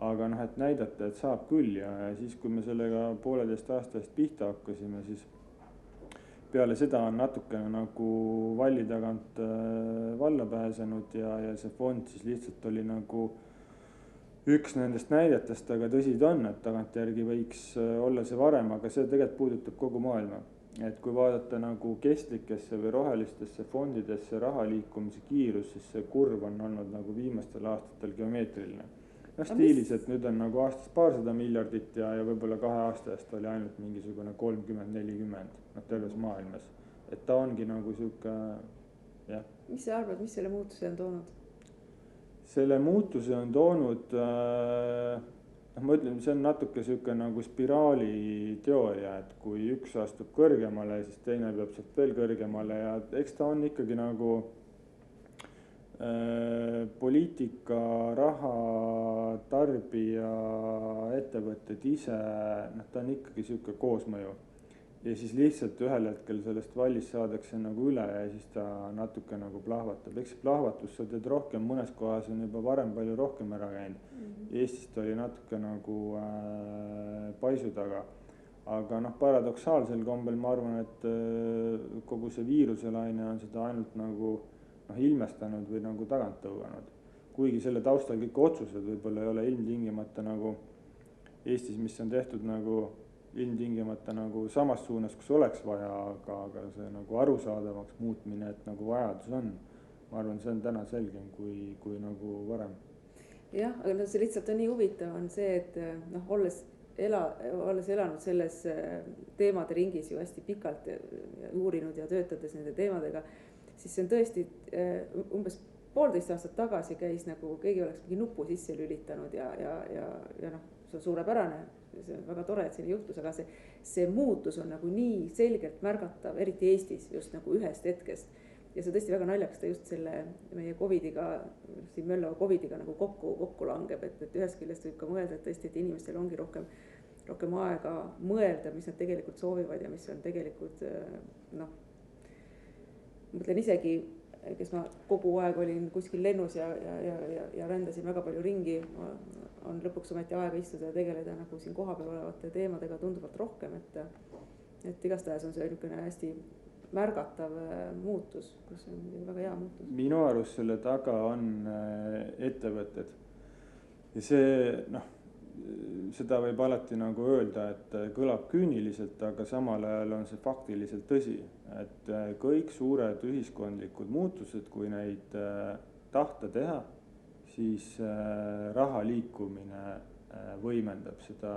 Speaker 2: aga et näidata, et saab küll ja siis, kui me sellega 1,5 aasta eest pihta hakkasime, siis peale seda on natukene nagu valli tagant valla pääsenud ja see fond siis lihtsalt oli nagu üks nendest näidetest, aga tõsi ta on, et tagantjärgi võiks olla see varem, aga see tegelikult puudutab kogu maailma. Et kui vaadata nagu kestlikesse või rohelistesse fondidesse raha liikumise kiirus, siis see kurv on olnud nagu viimastel aastatel geomeetriline. Stiilis, et nüüd on nagu aastas 200 miljardit ja võib-olla 2 aasta eest oli ainult mingisugune 30-40 terves maailmas. Et ta ongi nagu siuke, jah.
Speaker 1: Mis sa arvad, mis selle muutuse on toonud?
Speaker 2: Selle muutuse on toonud, ma ütlen, see on natuke siuke nagu spiraali teooria, et kui üks astub kõrgemale, siis teine peab sealt veel kõrgemale ja eks ta on ikkagi nagu poliitika, raha, tarbija, ettevõtted ise, ta on ikkagi siuke koosmõju. ja siis lihtsalt ühel hetkel sellest vallist saadakse nagu üle ja siis ta natuke nagu plahvatab. Eks see plahvatus, sa teed rohkem, mõnes kohas on juba varem palju rohkem ära käinud. Eestist oli natuke nagu paisu taga. Aga noh, paradoksaalsel kombel ma arvan, et kogu see viiruselaine on seda ainult nagu ilmestanud või nagu tagant tõuganud. Kuigi selle taustal kõik otsused võib-olla ei ole ilmtingimata nagu Eestis, mis on tehtud nagu ilmtingimata nagu samas suunas, kus oleks vaja, aga see nagu arusaadavaks muutmine, et nagu vajadus on. Ma arvan, see on täna selgem kui nagu varem.
Speaker 1: Jah, aga see lihtsalt on nii huvitav on see, et noh, olles elanud selles teemade ringis ju hästi pikalt uurinud ja töötades nende teemadega, siis see on tõesti umbes 1,5 aastat tagasi käis nagu keegi oleks mingi nupu sisse lülitanud ja noh, see on suurepärane, see on väga tore, et siin juhtus, aga see muutus on nagu nii selgelt märgatav, eriti Eestis just nagu ühest hetkest. Ja see tõesti väga naljakas, ta just selle meie COVIDiga, siin Möllava COVIDiga nagu kokku langeb, et ühest küljest võib ka mõelda, et tõesti, et inimestel ongi rohkem aega mõelda, mis nad tegelikult soovivad ja mis on tegelikult noh, mõtlen isegi, kes ma kogu aeg olin kuskil lennus ja rändasin väga palju ringi, on lõpuks ometi aega istuda ja tegeleda nagu siin kohapeal olevate teemadega tunduvalt rohkem, et igastahes on see niisugune hästi märgatav muutus, kus on väga hea muutus.
Speaker 2: Minu arust selle taga on ettevõtted ja see noh, seda võib alati nagu öelda, et kõlab küüniliselt, aga samal ajal on see faktiliselt tõsi, et kõik suured ühiskondlikud muutused, kui neid tahta teha, siis raha liikumine võimendab seda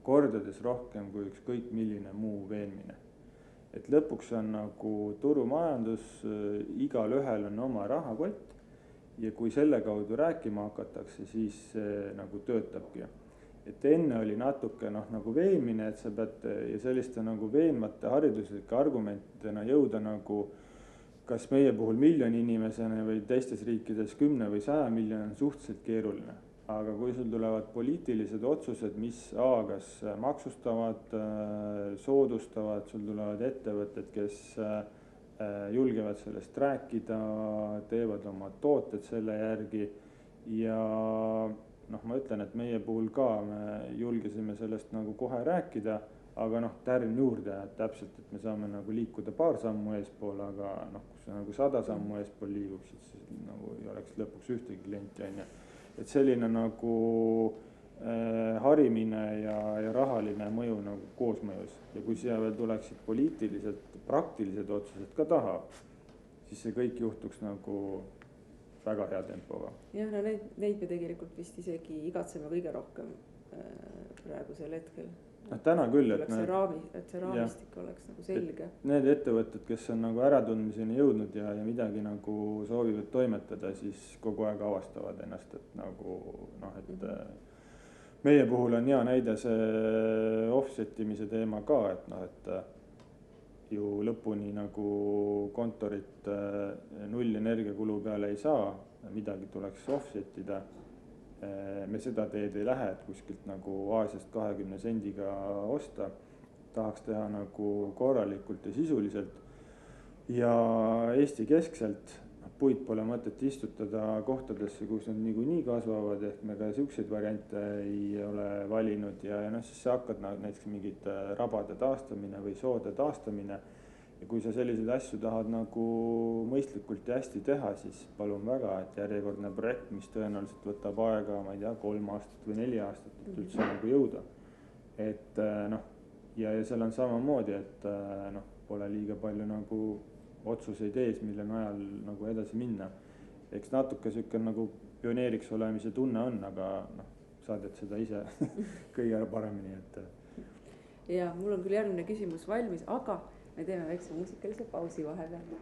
Speaker 2: kordades rohkem kui ükskõik milline muu veenmine. Et lõpuks on nagu turumajandus, igal ühel on oma rahakott ja kui selle kaudu rääkima hakatakse, siis nagu töötabki. Et enne oli natuke nagu veenmine, et sa pead ja selliste nagu veenvate hariduslike argumentidena jõuda nagu kas meie puhul 1 miljoni inimesena või teistes riikides 10 või 100 miljoni on suhteliselt keeruline. Aga kui sul tulevad poliitilised otsused, mis kas maksustavad, soodustavad, sul tulevad ettevõtted, kes julgevad sellest rääkida, teevad oma tooted selle järgi ja noh, ma ütlen, et meie puhul ka me julgesime sellest nagu kohe rääkida, aga noh, tärn juurde, et täpselt, et me saame nagu liikuda 2 sammu eespool, aga noh, kui see nagu 100 sammu eespool liigub, siis nagu ei oleks lõpuks ühtegi klienti, on ju. Et selline nagu harimine ja rahaline mõju nagu koosmõjus ja kui siia veel tuleksid poliitiliselt praktilised otsused ka taha, siis see kõik juhtuks nagu väga hea tempoga.
Speaker 1: Jah, no neid me tegelikult vist isegi igatseme kõige rohkem praegusel hetkel.
Speaker 2: No, täna küll,
Speaker 1: et see raamistik oleks nagu selge.
Speaker 2: Need ettevõtted, kes on nagu äratundmiseni jõudnud ja midagi nagu soovivad toimetada, siis kogu aeg avastavad ennast, et nagu noh, et meie puhul on hea näide see offsetimise teema ka, et noh, et ju lõpuni nagu kontorit 0 energiakulu peale ei saa, midagi tuleks offsetida. Me seda teed ei lähe, et kuskilt nagu Aasiast 20 sendiga osta, tahaks teha nagu korralikult ja sisuliselt ja Eesti keskselt puid pole mõtet istutada kohtadesse, kus nad niikuinii kasvavad, ehk me ka siukseid variante ei ole valinud ja noh, siis sa hakkad näiteks mingid rabade taastamine või soode taastamine ja kui sa selliseid asju tahad nagu mõistlikult ja hästi teha, siis palun väga, et järjekordne projekt, mis tõenäoliselt võtab aega, ma ei tea, 3 aastat või 4 aastat, et üldse nagu jõuda. Et noh, ja seal on samamoodi, et noh, pole liiga palju nagu otsuseid ees, mille najal nagu edasi minna. Eks natuke siuke nagu pioneeriks olemise tunne on, aga noh, sa teed seda ise kõige paremini, et.
Speaker 1: Ja mul on küll järgmine küsimus valmis, aga me teeme väikse muusikalise pausi vahepeal.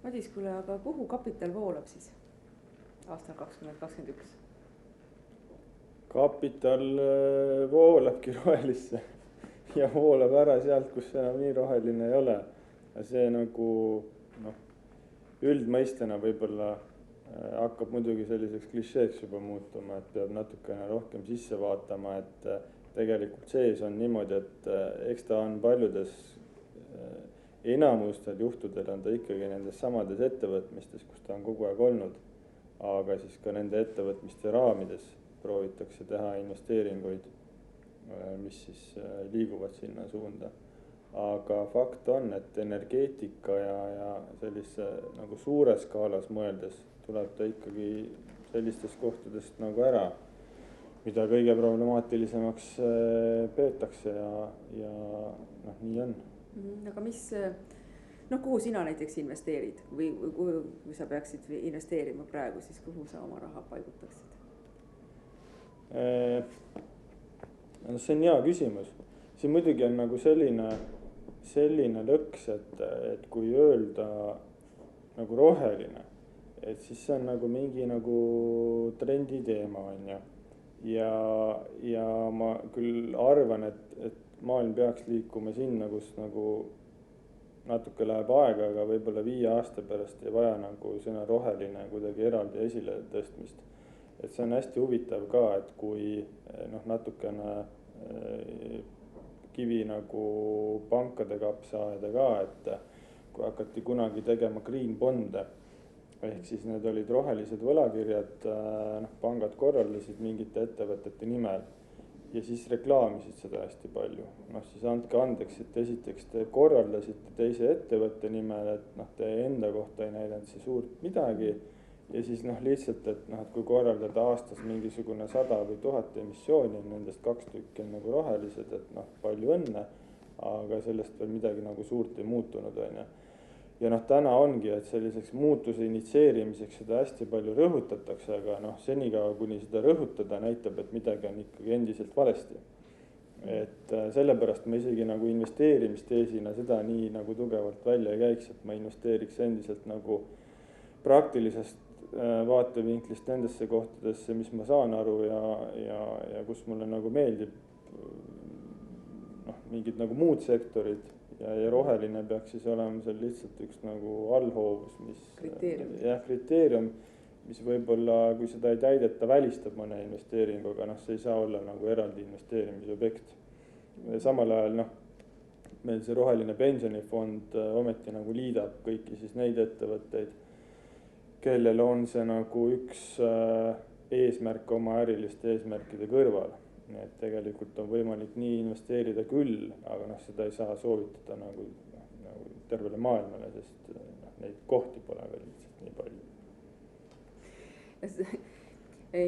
Speaker 1: Madis, kuule, aga kuhu kapital voolab siis aastal 2021?
Speaker 2: Kapital voolabki rohelisse ja voolab ära sealt, kus enam nii roheline ei ole. Ja see nagu üldmõistena võib-olla hakkab muidugi selliseks klišeeks juba muutuma, et peab natukene rohkem sisse vaatama, et tegelikult sees on niimoodi, et eks ta on paljudes enamustel juhtudel on ta ikkagi nendes samades ettevõtmistes, kus ta on kogu aeg olnud, aga siis ka nende ettevõtmiste raamides proovitakse teha investeeringuid, mis siis liiguvad sinna suunda. Aga fakt on, et energeetika ja sellise nagu suures skaalas mõeldes tuleb ta ikkagi sellistest kohtadest nagu ära, mida kõige problemaatilisemaks peetakse ja nii on.
Speaker 1: Aga mis, kuhu sina näiteks investeerid või kui sa peaksid investeerima praegu, siis kuhu sa oma raha paigutaksid?
Speaker 2: See on hea küsimus. Siin muidugi on nagu selline lõks, et kui öelda nagu roheline, et siis see on nagu mingi nagu trendi teema on ju. Ja ma küll arvan, et maailm peaks liikuma sinna, kus nagu natuke läheb aega, aga võib-olla 5 aasta pärast ei vaja nagu sõna roheline kuidagi eraldi esile tõstmist. Et see on hästi huvitav ka, et kui natukene kivi nagu pankade kapsaaeda ka, et kui hakati kunagi tegema green bonde, ehk siis need olid rohelised võlakirjad, pangad korraldasid mingite ettevõtete nimel ja siis reklaamisid seda hästi palju. Siis andke andeks, et esiteks te korraldasite teise ettevõtte nimel, et te enda kohta ei näidanud see suurt midagi ja siis lihtsalt, et kui korraldada aastas mingisugune 100 või 1000 emissiooni, nendest 2 tükki on nagu rohelised, et palju õnne, aga sellest veel midagi nagu suurt ei muutunud on ju. Ja täna ongi, et selliseks muutuse initseerimiseks seda hästi palju rõhutatakse, aga senikaua kuni seda rõhutada näitab, et midagi on ikkagi endiselt valesti. Et sellepärast ma isegi nagu investeerimisteesina seda nii nagu tugevalt välja ei käiks, et ma investeeriks endiselt nagu praktilisest vaatevinklist nendesse kohtadesse, mis ma saan aru ja kus mulle nagu meeldib mingid nagu muud sektorid. Ja roheline peaks siis olema seal lihtsalt üks nagu allhoovus, mis kriteerium, mis võib-olla, kui seda ei täideta, välistab mõne investeeringu, aga see ei saa olla nagu eraldi investeerimisobjekt. Samal ajal meil see roheline pensionifond ometi nagu liidab kõiki siis neid ettevõtteid, kellel on see nagu üks eesmärk oma äriliste eesmärkide kõrval. Et tegelikult on võimalik nii investeerida küll, aga seda ei saa soovitada nagu tervele maailmale, sest neid kohti pole veel lihtsalt nii palju.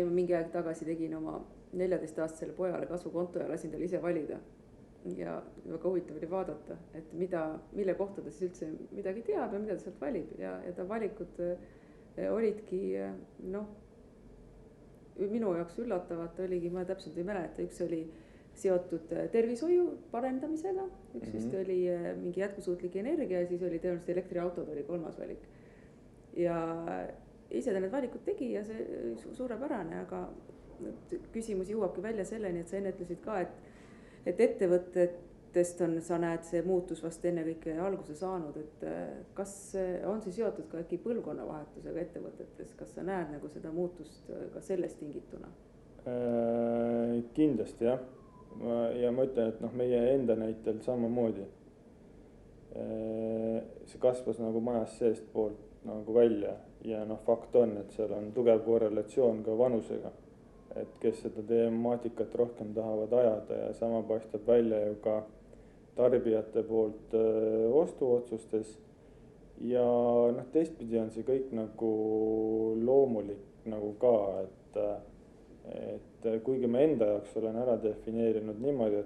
Speaker 1: Ma mingi aeg tagasi tegin oma 14-aastasele pojale kasvukonto ja lasin tal ise valida. Ja väga huvitav oli vaadata, et mille kohta ta siis üldse midagi teab ja mida ta sealt valib. Ja ta valikud olidki, minu jaoks üllatavad oligi, ma täpselt ei mäleta, üks oli seotud tervishoiu parendamisega, üks vist oli mingi jätkusuutlik energia ja siis oli tõenäoliselt elektriautod oli 3. valik. Ja ise ta need valikud tegi ja see suurepärane, aga küsimus jõuabki välja selleni, et sa enne ütlesid ka, et ettevõttetest sa näed see muutus vast enne kõike alguse saanud, et kas on see seotud ka äkki põlvkonnavahetusega ettevõtetes, kas sa näed nagu seda muutust ka sellest tingituna?
Speaker 2: Kindlasti jah. Ja ma ütlen, et meie enda näitel samamoodi. See kasvas nagu majast seest poolt nagu välja ja fakt on, et seal on tugev korrelatsioon ka vanusega. Et kes seda temaatikat rohkem tahavad ajada ja sama paistab välja ju ka tarbijate poolt ostuotsustes ja teistpidi on see kõik nagu loomulik nagu ka, et kuigi ma enda jaoks olen ära defineerinud niimoodi,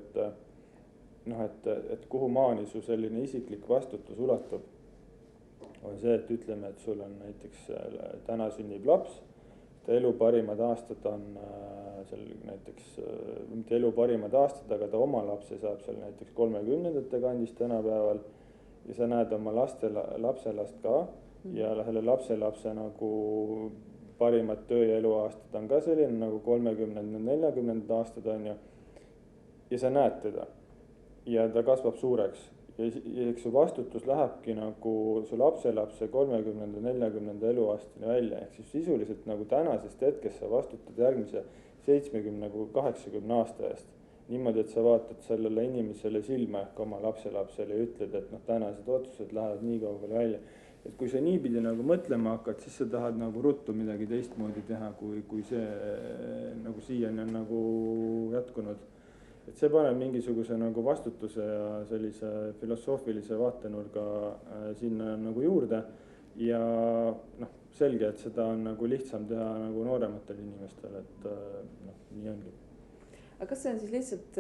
Speaker 2: et kuhu maani su selline isiklik vastutus ulatub, on see, et ütleme, et sul on näiteks täna sünnib laps, elu parimad aastad on seal näiteks, mitte elu parimad aastad, aga ta oma lapse saab seal näiteks 30ndate kandis tänapäeval ja sa näed oma lapselast ka, ja selle lapselapse nagu parimad töö- ja eluaastad on ka selline nagu 30-40 aastad on ju. Ja sa näed teda ja ta kasvab suureks ja eks su vastutus lähebki nagu su lapselapse 30-40 eluaastani välja, ehk siis sisuliselt nagu tänasest hetkest sa vastutad järgmise 70-80 aasta eest. Niimoodi, et sa vaatad sellele inimesele silma ehk oma lapselapsele ja ütled, et tänased otsused lähevad nii kaugele välja. Et kui sa niipidi nagu mõtlema hakkad, siis sa tahad nagu ruttu midagi teistmoodi teha, kui see nagu siiani on nagu jätkunud. Et see paneb mingisuguse nagu vastutuse ja sellise filosoofilise vaatenurga sinna nagu juurde ja selge, et seda on nagu lihtsam teha nagu noorematel inimestel, et nii ongi.
Speaker 1: Aga kas see on siis lihtsalt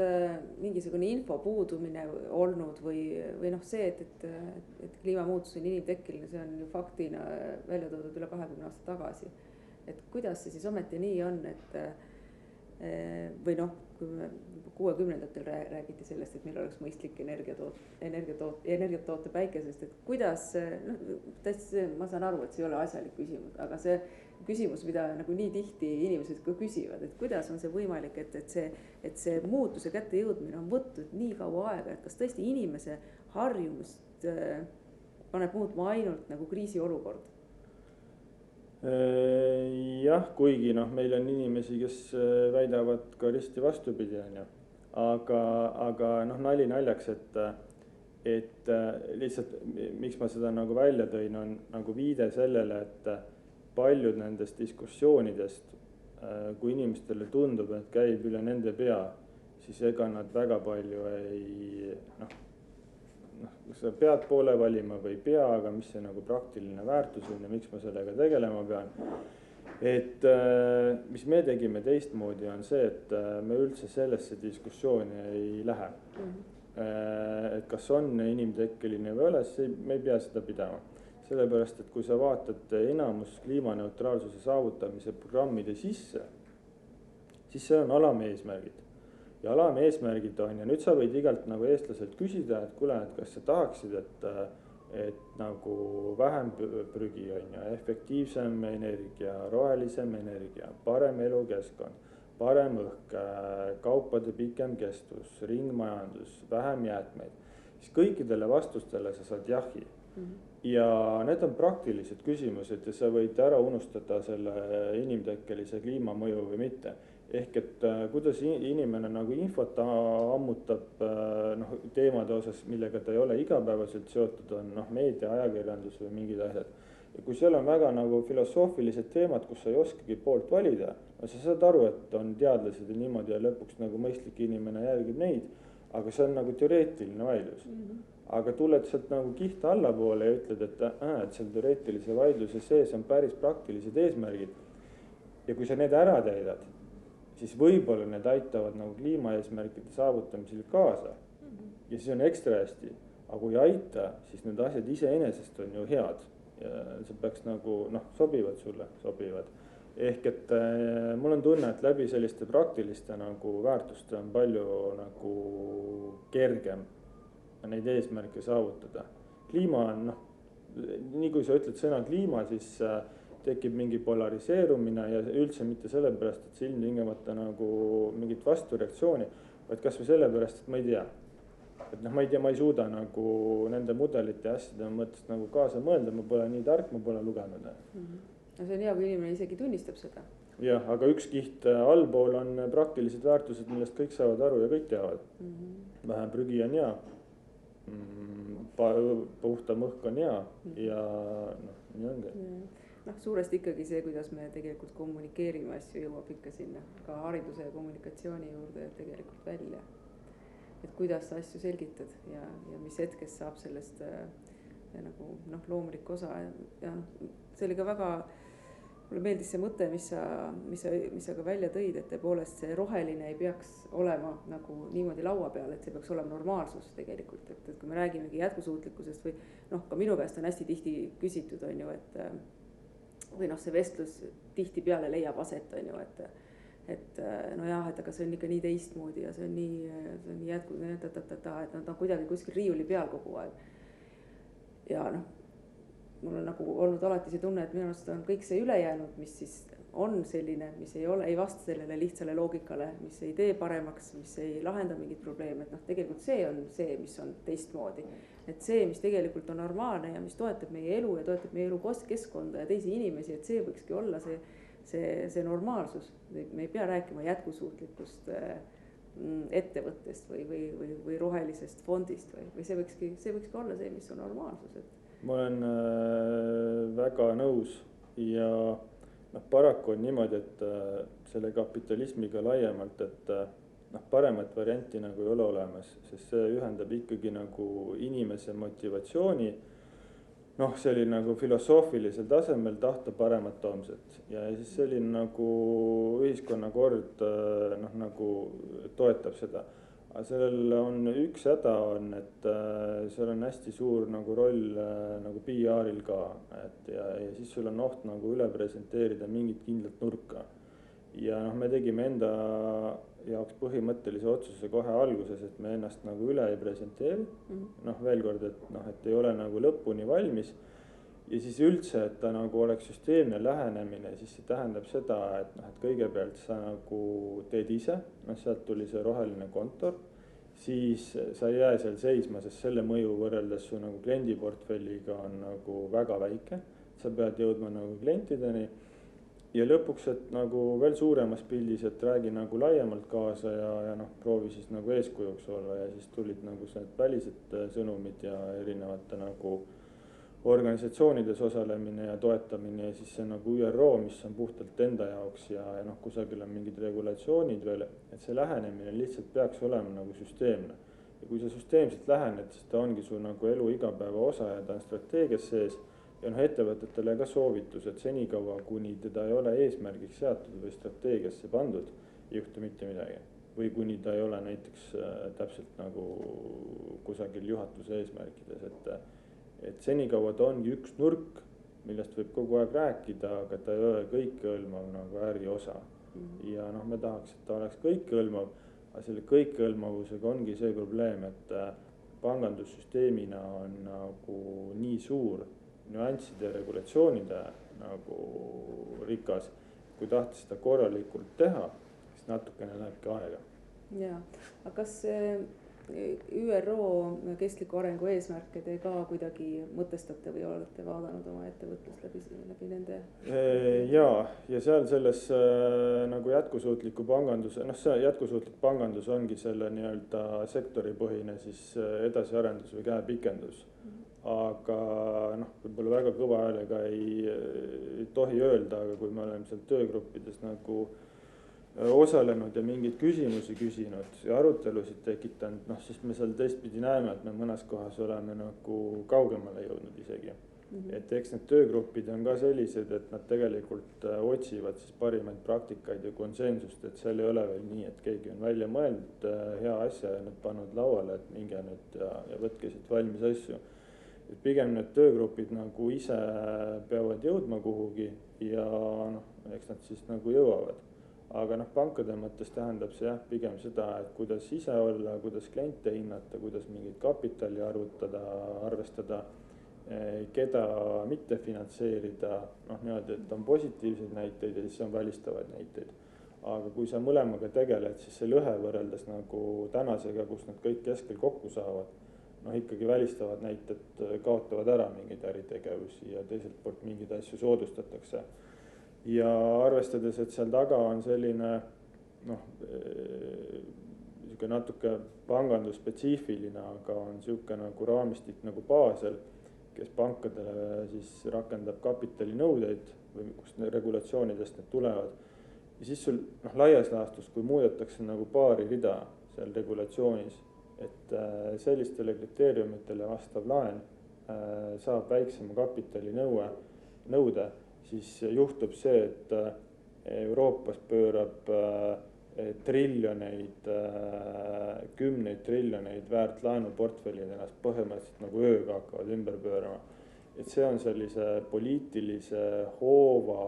Speaker 1: mingisugune info puudumine olnud või see, et kliimamuutus on inimtekkeline, see on ju faktina välja toodud üle 20 aasta tagasi. Et kuidas see siis ometi nii on, et või kui me 60-ndatel räägiti sellest, et meil oleks mõistlik energiat toota päikesest, et kuidas, tõesti ma saan aru, et see ei ole asjalik küsimus, aga see küsimus, mida nagu nii tihti inimesed ka küsivad, et kuidas on see võimalik, et see muutuse kätte jõudmine on võtnud nii kaua aega, et kas tõesti inimese harjumust paneb muutma ainult nagu kriisiolukord?
Speaker 2: Jah, kuigi meil on inimesi, kes väidavad ka risti vastupidi, on ju. Aga nali naljaks, et lihtsalt miks ma seda nagu välja tõin, on nagu viide sellele, et paljud nendest diskussioonidest, kui inimestele tundub, et käib üle nende pea, siis ega nad väga palju ei, kas sa pead poole valima või ei pea, aga mis see nagu praktiline väärtus on ja miks ma sellega tegelema pean. Et mis me tegime teistmoodi on see, et me üldse sellesse diskussiooni ei lähe. Et kas on inimtekkeline või ole, siis me ei pea seda pidama. Sellepärast, et kui sa vaatad enamus kliimaneutraalsuse saavutamise programmide sisse, siis see on alameesmärgid. Ja alameesmärgid on, ja nüüd sa võid igalt nagu eestlaselt küsida, et kuule, et kas sa tahaksid, et nagu vähem prügi on ja efektiivsem energia, rohelisem energia, parem elukeskkond, parem õhk, kaupade pikem kestus, ringmajandus, vähem jäätmeid, siis kõikidele vastustele sa saad jahi. Ja need on praktilised küsimused ja sa võid ära unustada selle inimtekkelise kliimamõju või mitte. Ehk et kuidas inimene nagu infot ammutab teemade osas, millega ta ei ole igapäevaselt seotud, on meedia, ajakirjandus või mingid asjad. Ja kui seal on väga nagu filosoofilised teemad, kus sa ei oskagi poolt valida, sa saad aru, et on teadlased ja niimoodi ja lõpuks nagu mõistlik inimene jälgib neid, aga see on nagu teoreetiline vaidlus. Aga tuled sealt nagu kihta allapoole ja ütled, et seal teoreetilise vaidluse sees on päris praktilised eesmärgid. Ja kui sa need ära täidad, siis võib-olla need aitavad nagu kliimaeesmärkide saavutamisel kaasa. Ja siis on ekstra hästi. Aga kui ei aita, siis need asjad iseenesest on ju head. Ja see peaks nagu, sobivad sulle, sobivad. Ehk et mul on tunne, et läbi selliste praktiliste nagu väärtuste on palju nagu kergem neid eesmärke saavutada. Kliima on, nii kui sa ütled sõna kliima, siis tekib mingi polariseerumine ja üldse mitte sellepärast, et see ilmtingimata nagu mingit vastureaktsiooni, vaid kas või sellepärast, et ma ei tea. Et ma ei tea, ma ei suuda nagu nende mudelite ja asjade mõttes nagu kaasa mõelda, ma pole nii tark, ma pole lugenud.
Speaker 1: No see on hea, kui inimene isegi tunnistab seda.
Speaker 2: Jah, aga üks kiht allpool on praktilised väärtused, millest kõik saavad aru ja kõik teavad. Vähem prügi on hea, puhtam õhk on hea ja nii ongi.
Speaker 1: Suuresti ikkagi see, kuidas me tegelikult kommunikeerime asju, jõuab ikka sinna ka hariduse ja kommunikatsiooni juurde tegelikult välja. Et kuidas sa asju selgitad ja mis hetkest saab sellest nagu loomulik osa ja see oli ka väga, mulle meeldis see mõte, mis sa ka välja tõid, et tõepoolest see roheline ei peaks olema nagu niimoodi laua peal, et see peaks olema normaalsus tegelikult, et kui me räägimegi jätkusuutlikkusest või ka minu käest on hästi tihti küsitud, on ju, et või see vestlus tihti peale leiab aset, on ju, et aga see on ikka nii teistmoodi ja see on nii et nad on kuidagi kuskil riiuli peal kogu aeg. Ja mul on nagu olnud alati see tunne, et minu arust on kõik see ülejäänud, mis siis on selline, mis ei vasta sellele lihtsale loogikale, mis ei tee paremaks, mis ei lahenda mingit probleemi, et noh, tegelikult see on see, mis on teistmoodi. Et see, mis tegelikult on normaalne ja mis toetab meie elu ja toetab meie elu keskkonda ja teisi inimesi, et see võikski olla see normaalsus. Me ei pea rääkima jätkusuutlikust ettevõttest või rohelisest fondist või see võikski olla see, mis on normaalsus.
Speaker 2: Ma olen väga nõus ja paraku on niimoodi, et selle kapitalismiga laiemalt, et paremat varianti nagu ei ole olemas, sest see ühendab ikkagi nagu inimese motivatsiooni, selline nagu filosoofilisel tasemel tahta paremat homset ja siis selline nagu ühiskonnakord nagu toetab seda. Aga sellel on üks häda on, et seal on hästi suur nagu roll nagu PR-il ka, ja siis sul on oht nagu üle presenteerida mingit kindlat nurka. Ja me tegime enda jaoks põhimõttelise otsuse kohe alguses, et me ennast nagu üle ei presenteeri. Veel kord, et ei ole nagu lõpuni valmis. Ja siis üldse, et ta nagu oleks süsteemne lähenemine, siis see tähendab seda, et kõigepealt sa nagu teed ise, sealt tuli see roheline kontor, siis sa ei jää seal seisma, sest selle mõju võrreldes su nagu kliendiportfelliga on nagu väga väike. Sa pead jõudma nagu klientideni ja lõpuks, et nagu veel suuremas pildis, et räägi nagu laiemalt kaasa ja proovi siis nagu eeskujuks olla ja siis tulid nagu need välised sõnumid ja erinevate nagu organisatsioonides osalemine ja toetamine ja siis see nagu ÜRO, mis on puhtalt enda jaoks ja kusagil on mingid regulatsioonid veel, et see lähenemine lihtsalt peaks olema nagu süsteemne. Ja kui sa süsteemselt lähened, siis ta ongi su nagu elu igapäeva osa ja ta on strateegias sees ja ettevõtetele ka soovitus, et senikaua, kuni teda ei ole eesmärgiks seatud või strateegiasse pandud, ei juhtu mitte midagi. Või kuni ta ei ole näiteks täpselt nagu kusagil juhatuse eesmärkides, et senikaua ta ongi üks nurk, millest võib kogu aeg rääkida, aga ta ei ole kõikehõlmav nagu äri osa. Ja me tahaks, et ta oleks kõikehõlmav, aga selle kõikehõlmavusega ongi see probleem, et pangandussüsteemina on nagu nii suur nüansside ja regulatsioonide nagu rikas, kui tahta seda korralikult teha, siis natukene lähebki aega.
Speaker 1: Ja, aga kas ÜRO kestliku arengu eesmärke te ka kuidagi mõtestate või olete vaadanud oma ettevõtlust läbi nende?
Speaker 2: Ja seal selles nagu jätkusuutliku panganduse, see jätkusuutlik pangandus ongi selle nii-öelda sektoripõhine siis edasiarendus või käepikendus. Aga võib-olla väga kõva häälega ei tohi öelda, aga kui me oleme seal töögruppides nagu osalenud ja mingeid küsimusi küsinud ja arutelusid tekitanud, siis me seal teistpidi näeme, et me mõnes kohas oleme nagu kaugemale jõudnud isegi. Et eks need töögrupid on ka sellised, et nad tegelikult otsivad siis parimaid praktikaid ja konsensust, et seal ei ole veel nii, et keegi on välja mõeldud hea asja ja nüüd pannud lauale, et minge nüüd ja võtke siit valmis asju. Et pigem need töögrupid nagu ise peavad jõudma kuhugi ja eks nad siis nagu jõuavad. Aga pankade mõttes tähendab see pigem seda, et kuidas ise olla, kuidas kliente hinnata, kuidas mingit kapitali arvestada, keda mitte finantseerida, niimoodi, et on positiivseid näiteid ja siis on välistavaid näiteid. Aga kui sa mõlemaga tegeled, siis see lõhe võrreldes nagu tänasega, kus nad kõik keskel kokku saavad, ikkagi välistavad näited kaotavad ära mingeid äritegevusi ja teiselt poolt mingeid asju soodustatakse. Ja arvestades, et seal taga on selline natuke pangandusspetsiifiline, aga on siuke nagu raamistik nagu Basel, kes pankadele siis rakendab kapitalinõudeid või kus regulatsioonidest need tulevad. Ja siis sul laias laastus, kui muudetakse nagu paari rida seal regulatsioonis, et sellistele kriteeriumitele vastav laen saab väiksema kapitalinõude, siis juhtub see, et Euroopas pöörab triljoneid, kümneid triljoneid väärt laenuportfellid ennast põhimõtteliselt nagu ööga hakkavad ümber pöörama. Et see on sellise poliitilise hoova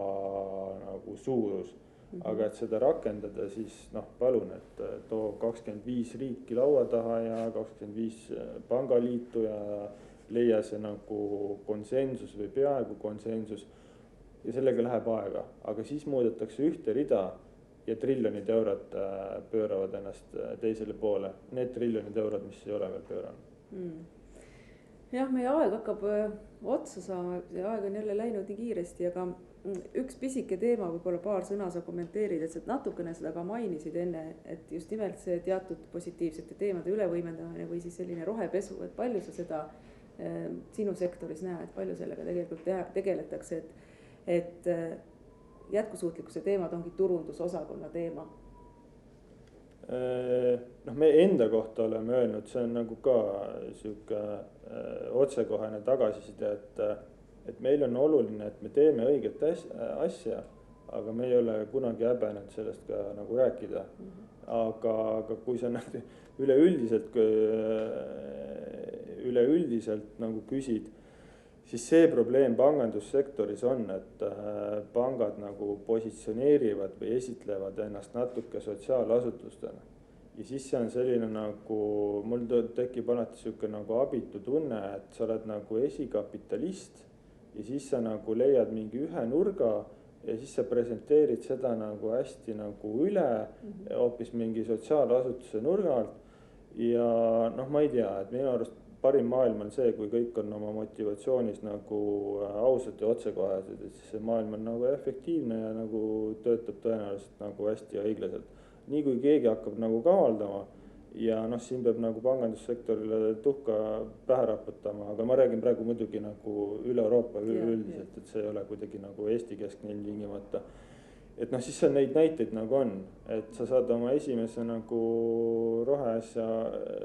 Speaker 2: nagu suurus. Aga et seda rakendada, siis palun, et too 25 riiki laua taha ja 25 pangaliitu ja leia see nagu konsensus või peaaegu konsensus ja sellega läheb aega, aga siis muudetakse ühte rida ja triljonid eurod pööravad ennast teisele poole, need triljonid eurod, mis ei ole veel pööranud.
Speaker 1: Jah, meie aeg hakkab otsa saama, see aeg on jälle läinud nii kiiresti, aga üks pisike teema, võib-olla paar sõna sa kommenteerid, et sa natukene seda ka mainisid enne, et just nimelt see teatud positiivsete teemade ülevõimendamine või siis selline rohepesu, et palju sa seda sinu sektoris näed, palju sellega tegelikult tegeletakse, et jätkusuutlikkuse teemad ongi turundusosakonna teema?
Speaker 2: Noh, me enda kohta oleme öelnud, see on nagu ka sihuke otsekohene tagasiside, et meil on oluline, et me teeme õiget asja, aga me ei ole kunagi häbenenud sellest ka nagu rääkida. Aga kui sa üleüldiselt nagu küsid, siis see probleem pangandussektoris on, et pangad nagu positsioneerivad või esitlevad ennast natuke sotsiaalasutustena. Ja siis see on selline nagu, mul tekib alati sihuke nagu abitu tunne, et sa oled nagu esikapitalist ja siis sa nagu leiad mingi ühe nurga ja siis sa presenteerid seda nagu hästi nagu üle hoopis mingi sotsiaalasutuse nurga alt. Ja noh, ma ei tea, et minu arust parim maailm on see, kui kõik on oma motivatsioonis nagu ausad ja otsekohesed, et siis see maailm on nagu efektiivne ja nagu töötab tõenäoliselt nagu hästi ja õiglaselt. Nii kui keegi hakkab nagu kavaldama ja noh, siin peab nagu pangandussektorile tuhka pähe raputama, aga ma räägin praegu muidugi nagu üle Euroopa üldiselt, et see ei ole kuidagi nagu Eesti keskne ilmtingimata. Et noh, siis neid näiteid nagu on, et sa saad oma esimese nagu roheasja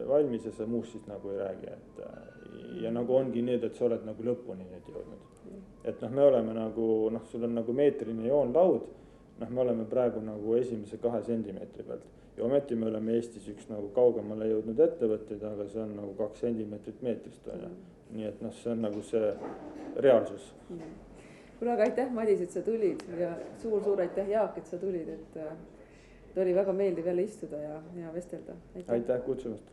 Speaker 2: valmis ja sa muust siis nagu ei räägi, et ja nagu ongi nii, et sa oled nagu lõpuni nüüd jõudnud. Et noh, me oleme nagu, noh, sul on nagu meetrine joonlaud, noh, me oleme praegu nagu esimese 2 sentimeetri pealt ja ometi me oleme Eestis üks nagu kaugemale jõudnud ettevõtteid, aga see on nagu 2 sentimeetrit meetrist on ja. Nii et noh, see on nagu see reaalsus.
Speaker 1: Kuule, aga aitäh, Madis, et sa tulid ja suur aitäh, Jaak, et sa tulid, et oli väga meeldiv jälle istuda ja vestelda.
Speaker 2: Aitäh kutsumast.